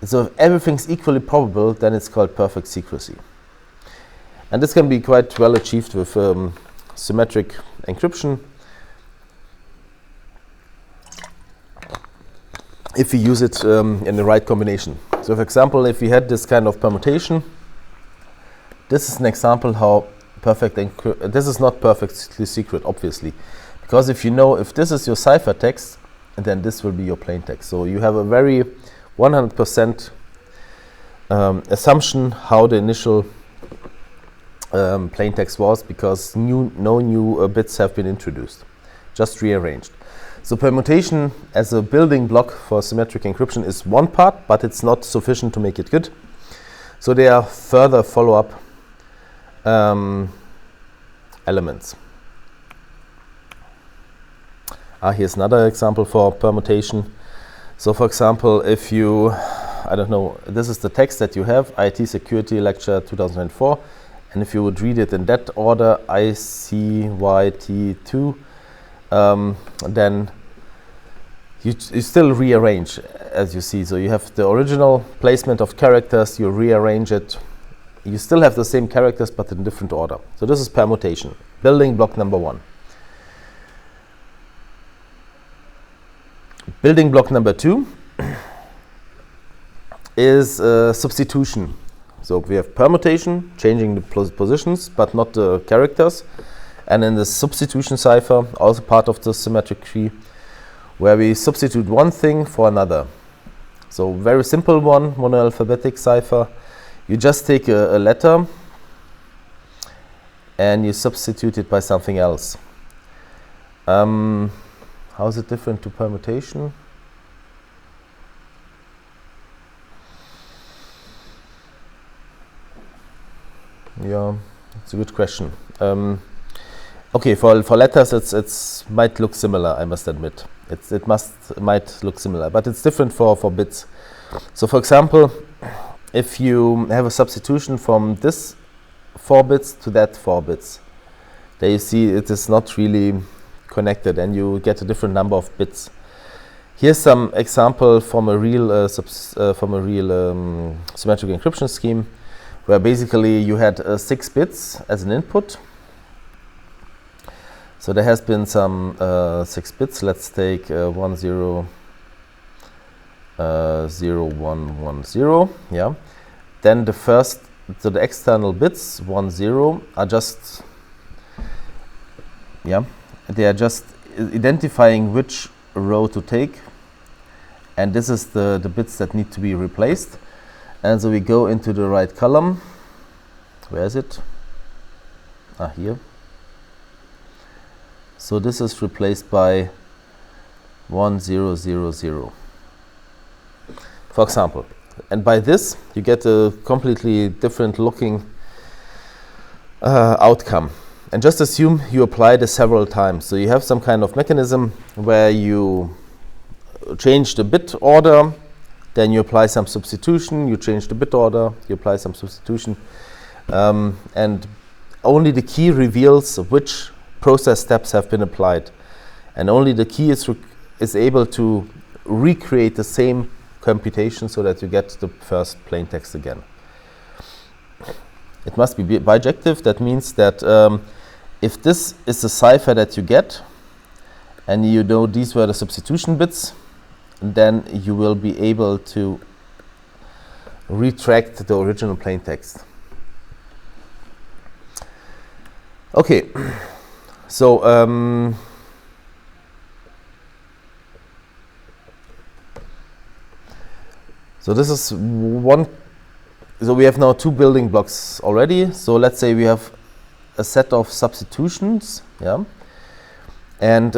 so if everything's equally probable, then it's called perfect secrecy. And this can be quite well achieved with symmetric encryption, if we use it in the right combination. So for example, if we had this kind of permutation, this is an example how this is not perfectly secret, obviously, because if you know if this is your cipher text, then this will be your plain text. So you have a very 100% assumption how the initial plain text was, because no new bits have been introduced, just rearranged. So permutation as a building block for symmetric encryption is one part, but it's not sufficient to make it good. So there are further follow-up elements. Here's another example for permutation. So for example, if you, I don't know, this is the text that you have, IT Security Lecture 2004, and if you would read it in that order, ICYT2, then you still rearrange, as you see. So you have the original placement of characters, you rearrange it, you still have the same characters but in different order. So this is permutation, building block number 1. Building block number 2 is substitution. So we have permutation, changing the positions but not the characters. And in the substitution cipher, also part of the symmetric tree, where we substitute one thing for another. So very simple one, monoalphabetic cipher. You just take a letter and you substitute it by something else. How is it different to permutation? Yeah, it's a good question. Okay, for letters, it's might look similar. I must admit, might look similar, but it's different for bits. So, for example, if you have a substitution from this 4 bits to that 4 bits, there you see it is not really connected, and you get a different number of bits. Here's some example from a real symmetric encryption scheme, where basically you had 6 bits as an input. So there has been some 6 bits. Let's take 1 0 0 1 1 0. Yeah. Then so the external bits 1 0 are just they are just identifying which row to take, and this is the bits that need to be replaced. And so we go into the right column. Where is it? Here. So this is replaced by 1 0 0 0, for example. And by this you get a completely different looking outcome. And just assume you apply this several times. So you have some kind of mechanism where you change the bit order, then you apply some substitution, you change the bit order, you apply some substitution, and only the key reveals which process steps have been applied. And only the key is able to recreate the same computation so that you get the first plain text again. It must be bijective. That means that if this is the cipher that you get, and you know these were the substitution bits, then you will be able to retract the original plain text. Okay, so this is one. So we have now 2 building blocks already. So let's say we have a set of substitutions, yeah, and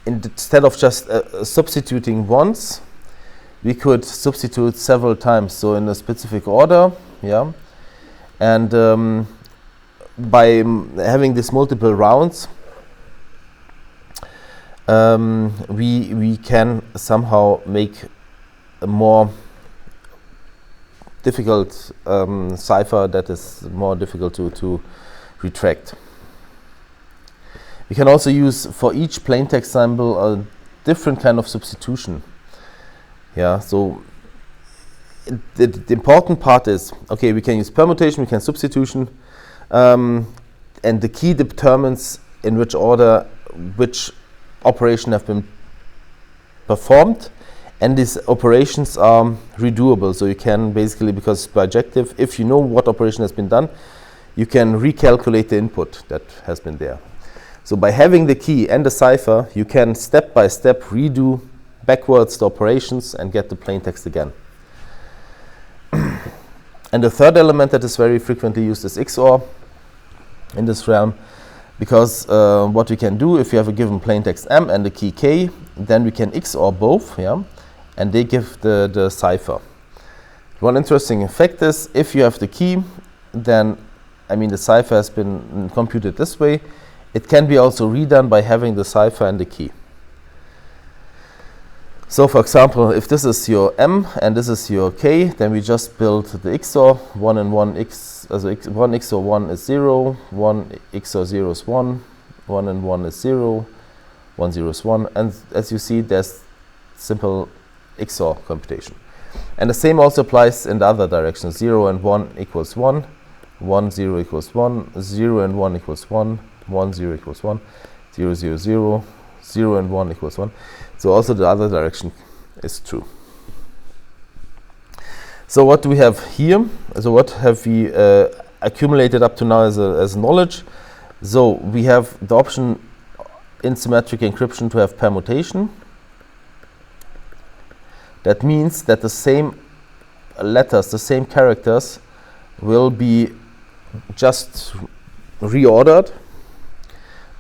instead of just substituting once, we could substitute several times, so in a specific order, yeah, and by having these multiple rounds, we can somehow make a more difficult cipher that is more difficult to retract. We can also use for each plain text symbol a different kind of substitution. Yeah, so the important part is, okay, we can use permutation, we can substitution, and the key determines in which order which operation have been performed, and these operations are redoable. So you can basically, because it's bijective, if you know what operation has been done, you can recalculate the input that has been there. So by having the key and the cipher, you can step by step redo backwards the operations and get the plain text again. And the third element that is very frequently used is XOR in this realm, because what we can do, if you have a given plain text M and the key K, then we can XOR both, yeah, and they give the cipher. One interesting effect is, if you have the key, then the cipher has been computed this way. It can be also redone by having the cipher and the key. So for example, if this is your M and this is your K, then we just build the XOR. 1 and 1 x, also 1 XOR 1 is 0, 1 XOR 0 is 1, 1 and 1 is 0, 1 0 is 1, and as you see, there's simple XOR computation. And the same also applies in the other direction. 0 and 1 equals 1, 1 0 equals 1, 0 and 1 equals 1, 1 0 equals 1, 0 0 0, 0 and 1 equals 1. So also the other direction is true. So what do we have here? So what have we accumulated up to now as knowledge? So we have the option in symmetric encryption to have permutation. That means that the same letters, the same characters will be just reordered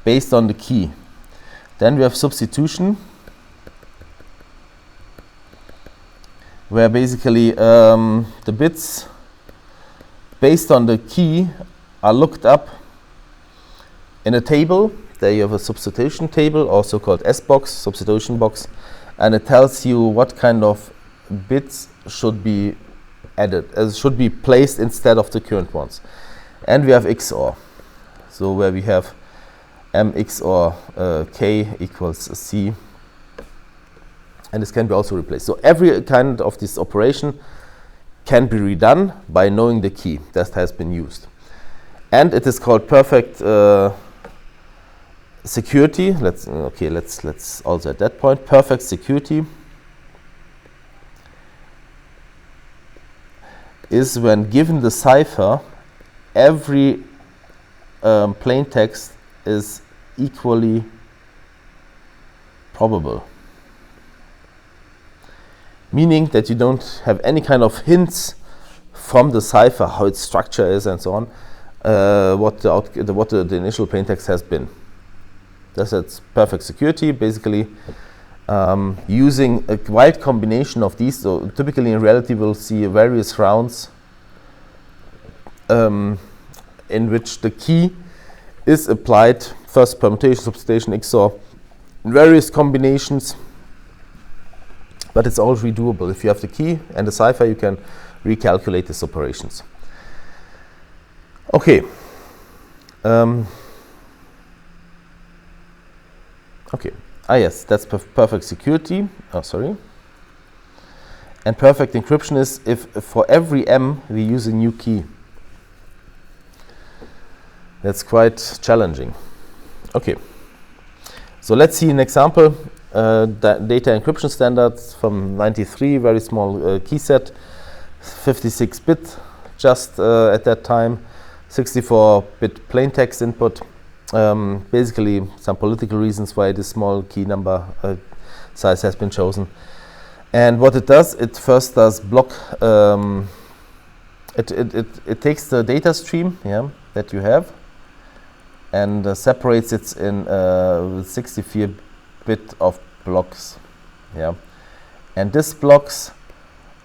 based on the key. Then we have substitution, where basically the bits based on the key are looked up in a table. There you have a substitution table, also called S-box, substitution box, and it tells you what kind of bits should be added, should be placed instead of the current ones. And we have XOR, so where we have M XOR K equals C, and this can be also replaced. So every kind of this operation can be redone by knowing the key that has been used. And it is called perfect security. Let's also at that point, perfect security is when given the cipher, every plain text is equally probable. Meaning that you don't have any kind of hints from the cipher, how its structure is and so on, what the initial plain text has been. That's perfect security, basically using a wide combination of these. So typically in reality we'll see various rounds in which the key is applied, first permutation, substitution, XOR, in various combinations, but it's all redoable. If you have the key and the cipher, you can recalculate these operations. Okay. Yes, that's perfect security. And perfect encryption is if for every M we use a new key. That's quite challenging. Okay. So let's see an example. Data encryption standards from '93, very small key set, 56-bit just at that time, 64-bit plain text input. Basically, some political reasons why this small key number size has been chosen. And what it does, it first does block. It takes the data stream, that you have, and separates it in 64-bit of blocks. And these blocks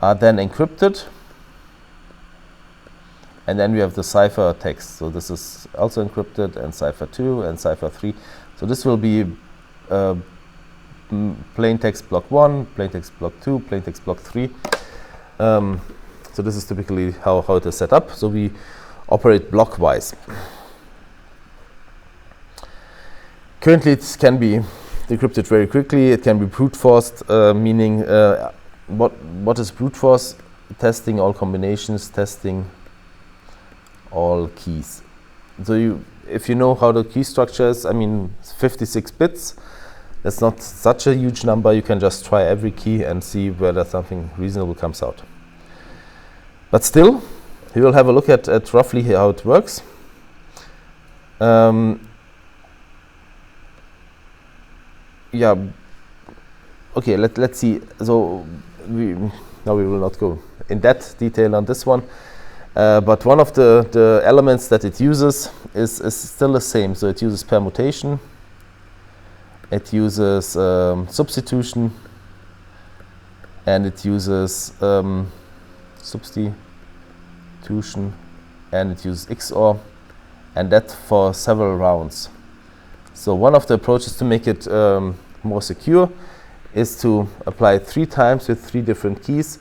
are then encrypted. And then we have the cipher text. So this is also encrypted, and cipher 2 and cipher 3. So this will be plain text block 1, plain text block 2, plain text block 3. So this is typically how it is set up. So we operate block-wise. Currently it can be decrypted very quickly. It can be brute forced, meaning what is brute force? Testing all combinations, testing all keys. So if you know how the key structure is, 56 bits, that's not such a huge number. You can just try every key and see whether something reasonable comes out. But still, we will have a look at roughly how it works. Okay, let's see. So we will not go in that detail on this one. But one of the elements that it uses is still the same. So it uses permutation, it uses substitution, and it uses substitution, and it uses XOR, and that for several rounds. So one of the approaches to make it more secure is to apply it 3 times with 3 different keys.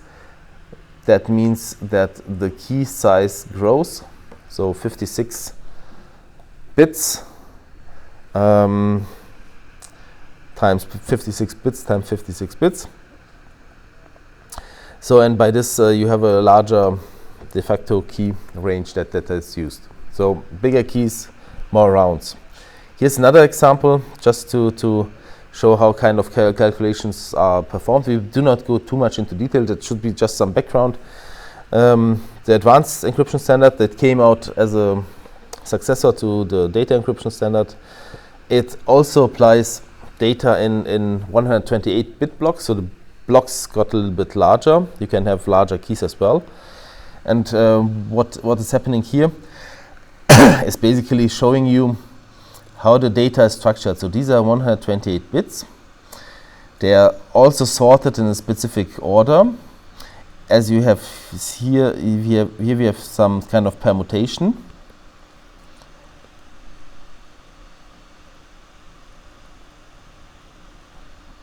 That means that the key size grows, so 56 bits times 56 bits times 56 bits. So, and by this you have a larger de facto key range that is used. So bigger keys, more rounds. Here's another example just to show how kind of calculations are performed. We do not go too much into detail. That should be just some background. The advanced encryption standard that came out as a successor to the data encryption standard, it also applies data in 128-bit blocks. So the blocks got a little bit larger. You can have larger keys as well. And what is happening here is basically showing you how the data is structured. So these are 128 bits. They are also sorted in a specific order. As you have here we have some kind of permutation.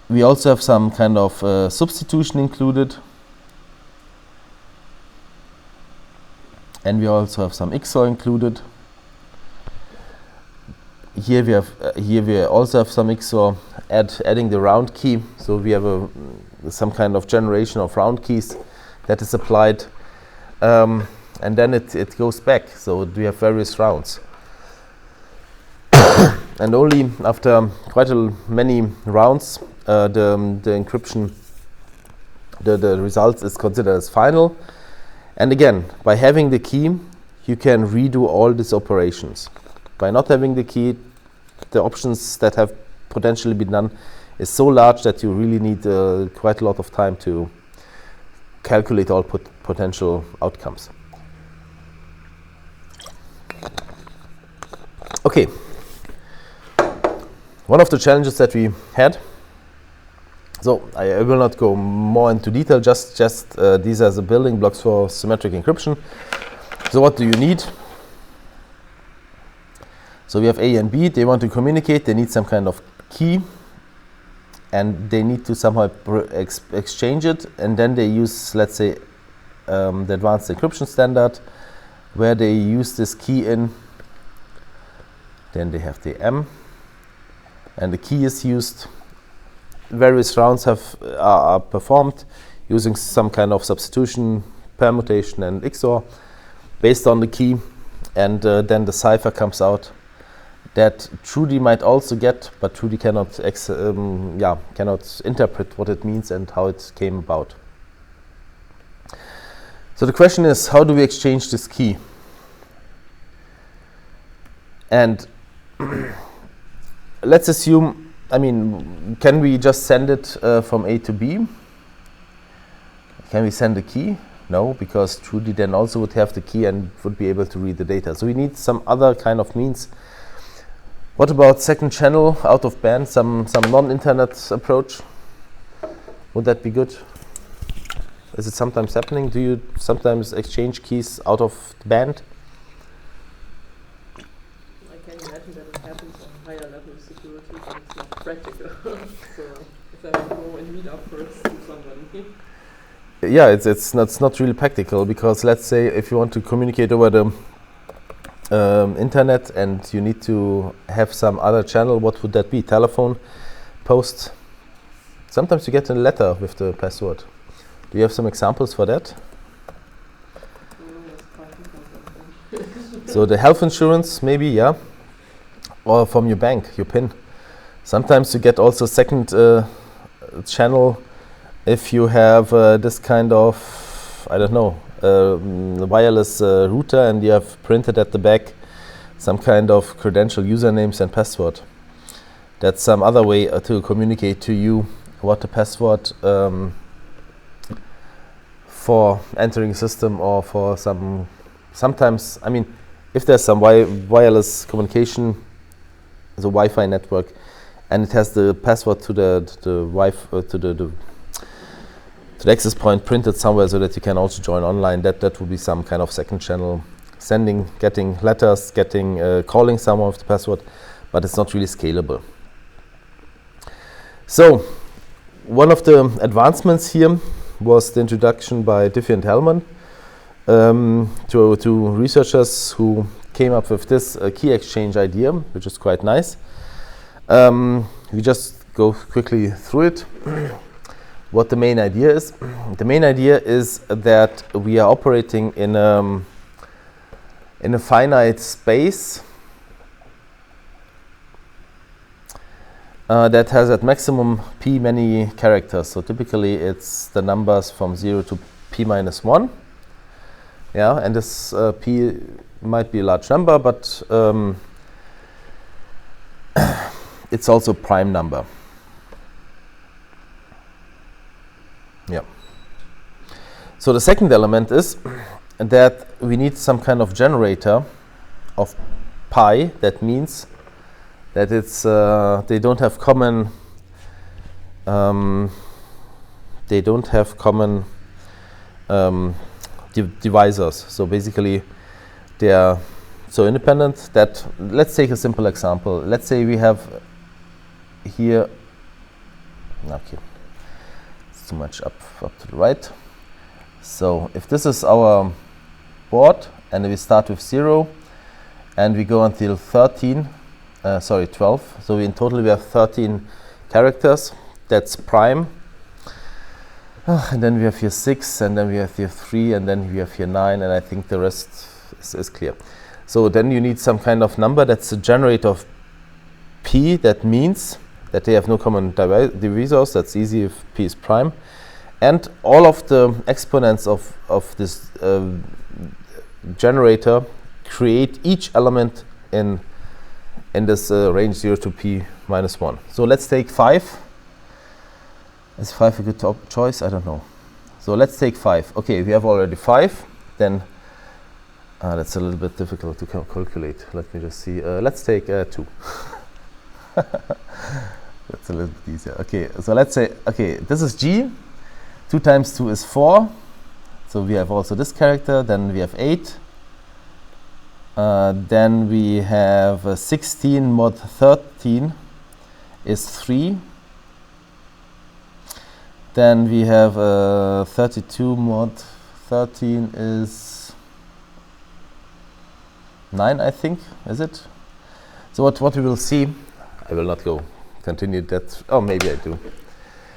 We also have some kind of substitution included. And we also have some XOR included. Here we also have some XOR adding the round key. So we have some kind of generation of round keys that is applied, and then it goes back. So we have various rounds. And only after quite many rounds, the encryption, the result is considered as final. And again, by having the key, you can redo all these operations. By not having the key, the options that have potentially been done is so large that you really need quite a lot of time to calculate all potential outcomes. Okay. One of the challenges that we had, so I will not go more into detail, just these are the building blocks for symmetric encryption. So what do you need? So we have A and B, they want to communicate, they need some kind of key, and they need to somehow exchange it, and then they use, let's say, the advanced encryption standard, where they use this key in, then they have the M, and the key is used. Various rounds are performed using some kind of substitution, permutation, and XOR based on the key, and then the cipher comes out that Trudy might also get, but Trudy cannot interpret what it means and how it came about. So the question is, how do we exchange this key? And let's assume, can we just send it from A to B? Can we send the key? No, because Trudy then also would have the key and would be able to read the data. So we need some other kind of means. What about second channel out of band, some non-internet approach? Would that be good? Is it sometimes happening? Do you sometimes exchange keys out of the band? I can imagine that it happens on higher level security, but it's not practical. So if I would go and meet up first to somebody. Yeah, it's not really practical, because let's say if you want to communicate over the internet and you need to have some other channel, what would that be? Telephone, post? Sometimes you get a letter with the password. Do you have some examples for that? So the health insurance, maybe, yeah, or from your bank, your PIN. Sometimes you get also second channel if you have this kind of, I don't know, wireless router, and you have printed at the back some kind of credential, usernames and password. That's some other way to communicate to you what the password for entering a system, or for sometimes, if there's some wireless communication, the Wi-Fi network, and it has the password to the access point printed somewhere, so that you can also join online, that would be some kind of second channel, getting letters, calling someone with the password, but it's not really scalable. So one of the advancements here was the introduction by Graffi and Kalman to researchers who came up with this key exchange idea, which is quite nice. We just go quickly through it. What the main idea is? The main idea is that we are operating in a finite space that has at maximum p many characters. So typically it's the numbers from 0 to p minus 1. Yeah, and this p might be a large number, but it's also a prime number. Yeah. So the second element is that we need some kind of generator of pi. That means that it's they don't have common divisors. So basically they are so independent that, let's take a simple example. Let's say we have here, okay, it's too much up to the right. So if this is our board and we start with 0 and we go until 12. So in total we have 13 characters. That's prime. And then we have here 6, and then we have here 3, and then we have here 9, and I think the rest is clear. So then you need some kind of number that's a generator of p. That means that they have no common divisors. That's easy if p is prime. And all of the exponents of this generator create each element in this range 0 to p minus 1. So let's take 5. Is 5 a good choice? I don't know. So let's take 5. Okay, we have already 5. Then that's a little bit difficult to calculate. Let me just see. Let's take 2. That's a little bit easier. Okay, so let's say, okay, this is G. 2 times 2 is 4. So we have also this character. Then we have 8. Then we have 16 mod 13 is 3. Then we have 32 mod 13 is 9, I think, is it? So what we will see, I will not go continue that, oh maybe I do.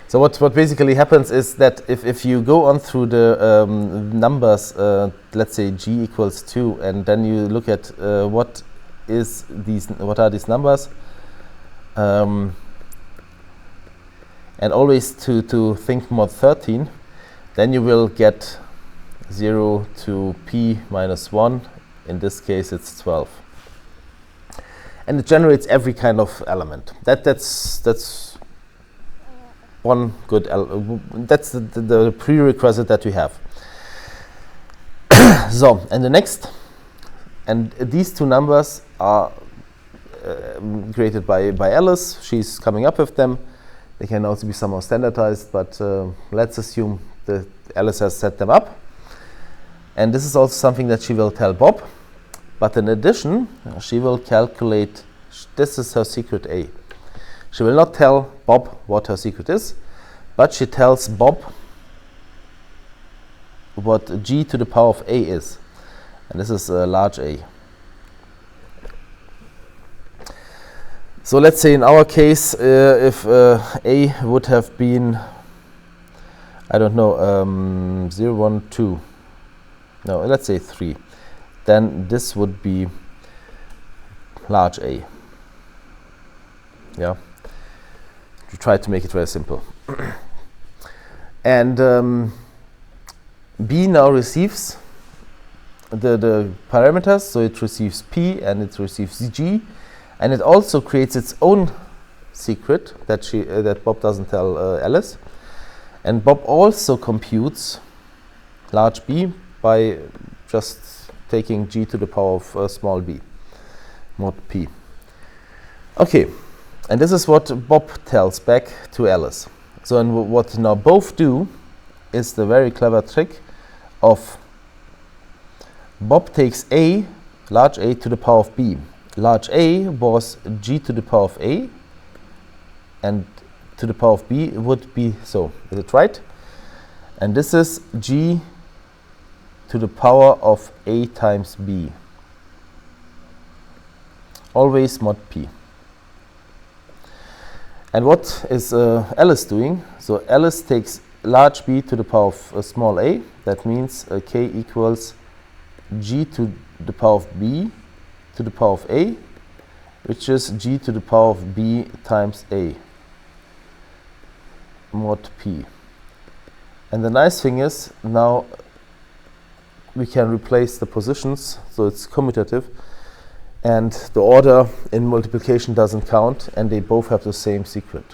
So what basically happens is that if you go on through the numbers, let's say g equals 2, and then you look at what are these numbers, and always to think mod 13, then you will get 0 to p minus 1. In this case it's 12. And it generates every kind of element. That's one good that's the prerequisite that we have. So, and the next, and these two numbers are created by Alice. She's coming up with them. They can also be somehow standardized, but let's assume that Alice has set them up. And this is also something that she will tell Bob. But in addition, she will calculate, this is her secret A. She will not tell Bob what her secret is, but she tells Bob what g to the power of A is. And this is a large A. So let's say in our case, if A would have been, I don't know, 0, 1, 2. No, let's say 3. Then this would be large A. Yeah. To try to make it very simple. And B now receives the parameters, so it receives P and it receives G, and it also creates its own secret that that Bob doesn't tell Alice. And Bob also computes large B by just taking g to the power of small b, mod p. Okay, and this is what Bob tells back to Alice. So, and what now both do is the very clever trick of Bob takes A, large A to the power of b. Large A was g to the power of A, and to the power of b would be so. Is it right? And this is g to the power of A times B. Always mod P. And what is Alice doing? So Alice takes large B to the power of small a. That means K equals G to the power of B to the power of A, which is G to the power of B times A, mod P. And the nice thing is, now we can replace the positions, so it's commutative, and the order in multiplication doesn't count, and they both have the same secret.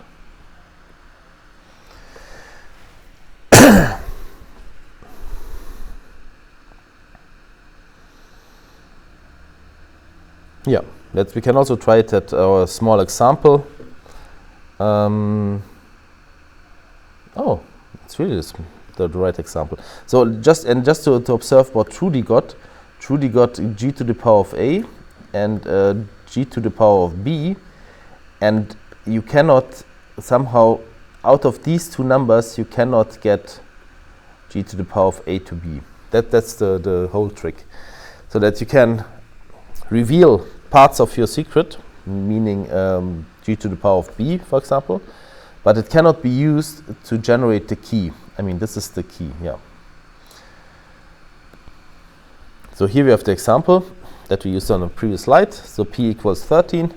Yeah, we can also try it at our small example. Oh, it's really the right example. So just to observe what Trudy got g to the power of A and g to the power of B, and you cannot somehow, out of these two numbers, you cannot get g to the power of A to B. That's the whole trick. So that you can reveal parts of your secret, meaning g to the power of B, for example, but it cannot be used to generate the key. I mean, this is the key, yeah. So here we have the example that we used on the previous slide. So P equals 13,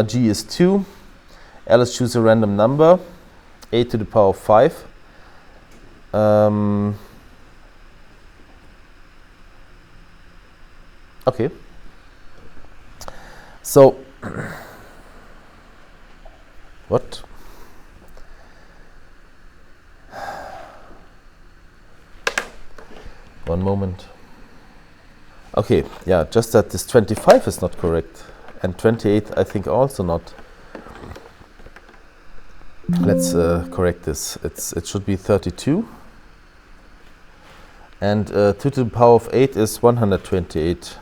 G is 2, let's choose a random number, a to the power of 5. Okay. So, what? One moment. Okay, yeah, just that this 25 is not correct. And 28, I think, also not. Let's correct this. It should be 32. And 2 to the power of 8 is 128.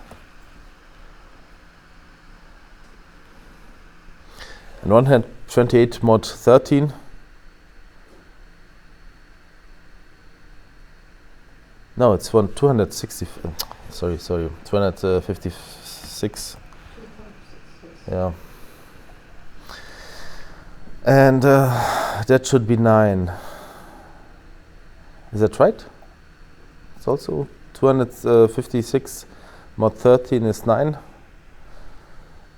And 128 mod 13. No, it's 260. Sorry, 256. Yeah. And that should be 9. Is that right? It's also 256 mod 13 is 9.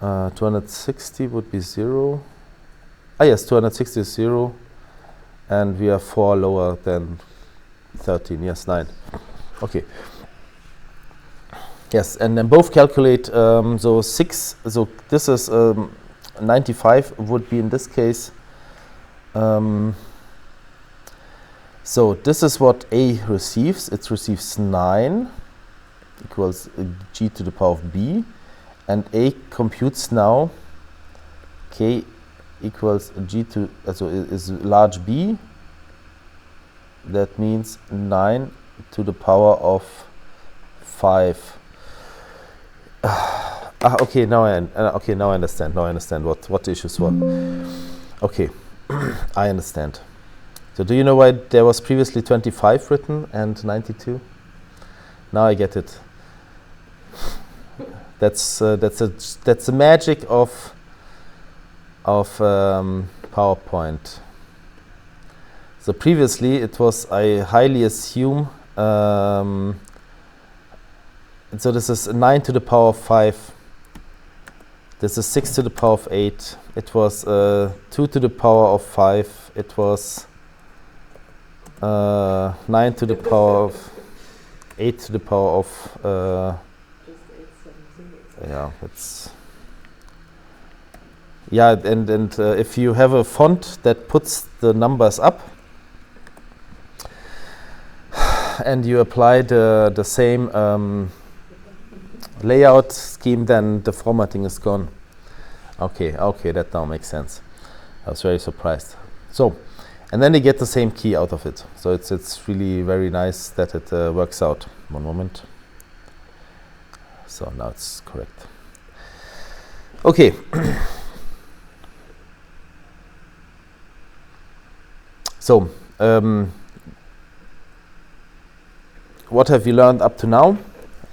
260 would be 0. Ah yes, 260 is 0. And we are 4 lower than 13. Yes, 9. Okay. Yes, and then both calculate, so 6, so this is 95 would be in this case. So this is what A receives. It receives 9 equals G to the power of B. And A computes now K equals G to, so is large B. That means 9 to the power of 5. Okay, now I understand. Now I understand what the issues were. Okay, I understand. So do you know why there was previously 25 written and 92? Now I get it. That's the magic of PowerPoint. So previously it was, I highly assume, so this is 9 to the power of 5. This is 6 to the power of 8. It was 2 to the power of 5. It was 9 to the power of 8 to the power of yeah, it's and if you have a font that puts the numbers up and you apply the same layout scheme, then the formatting is gone. Okay, that now makes sense. I was very surprised. So, and then they get the same key out of it. So it's really very nice that it works out. One moment. So now it's correct. Okay. So, what have you learned up to now?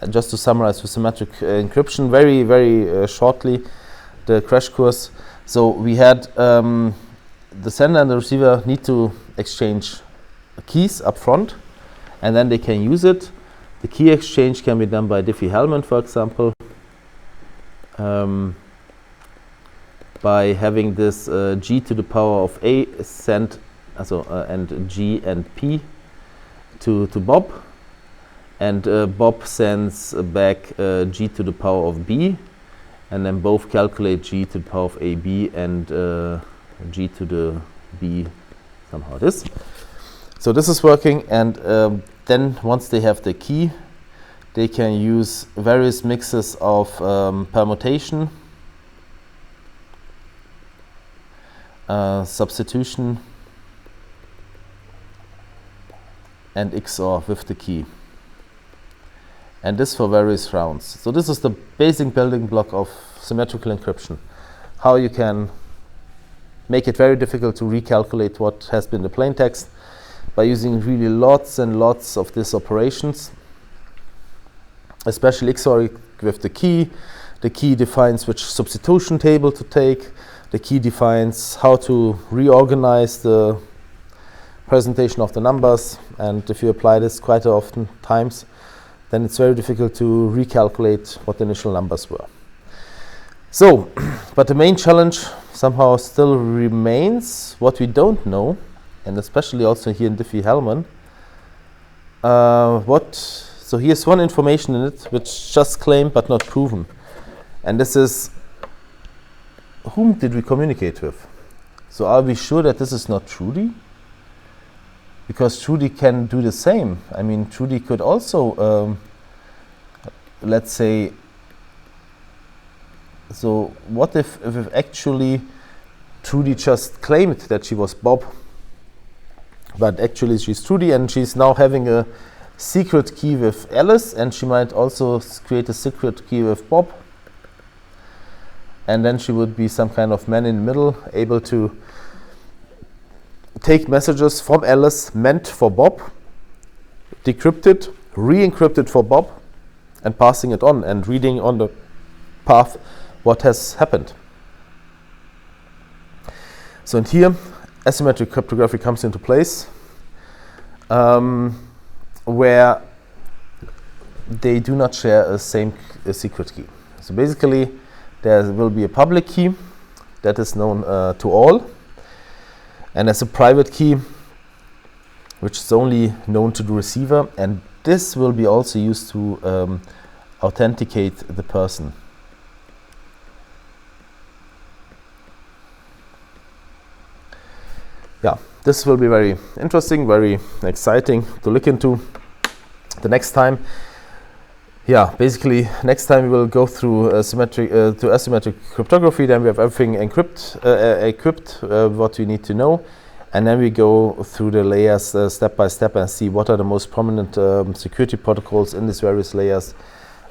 Just to summarize with symmetric encryption, very, very shortly, the crash course. So we had the sender and the receiver need to exchange keys up front, and then they can use it. The key exchange can be done by Diffie-Hellman, for example, by having this G to the power of A sent, and G and P to Bob. And Bob sends back G to the power of B, and then both calculate G to the power of AB and G to the B, somehow this. So this is working, and then once they have the key, they can use various mixes of permutation, substitution, and XOR with the key. And this for various rounds. So this is the basic building block of symmetrical encryption. How you can make it very difficult to recalculate what has been the plain text by using really lots and lots of these operations. Especially XOR with the key. The key defines which substitution table to take. The key defines how to reorganize the presentation of the numbers, and if you apply this quite often times, then it's very difficult to recalculate what the initial numbers were. So, but the main challenge somehow still remains what we don't know, and especially also here in Diffie-Hellman. So here's one information in it which just claimed but not proven, and this is, whom did we communicate with? So are we sure that this is not Trudy? Because Trudy can do the same. I mean, Trudy could also, let's say, so what if actually Trudy just claimed that she was Bob, but actually she's Trudy, and she's now having a secret key with Alice, and she might also create a secret key with Bob, and then she would be some kind of man in the middle, able to take messages from Alice meant for Bob, decrypt it, re-encrypt it for Bob, and passing it on and reading on the path what has happened. So and here asymmetric cryptography comes into place, where they do not share a secret key. So basically there will be a public key that is known to all, and there's a private key which is only known to the receiver, and this will be also used to authenticate the person. Yeah, this will be very interesting, very exciting to look into the next time. Yeah, basically next time we will go through asymmetric cryptography. Then we have everything equipped, what we need to know, and then we go through the layers step by step and see what are the most prominent security protocols in these various layers,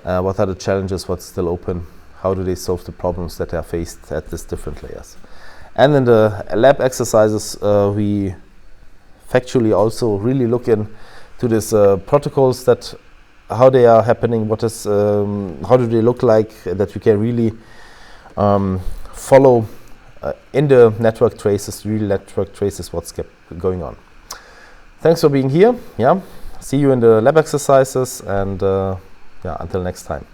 what are the challenges, what's still open, how do they solve the problems that are faced at these different layers. And in the lab exercises, we factually also really look into these protocols, that how they are happening, what is, how do they look like, that we can really follow in the network traces, real network traces, what's going on. Thanks for being here. Yeah, see you in the lab exercises, and yeah, until next time.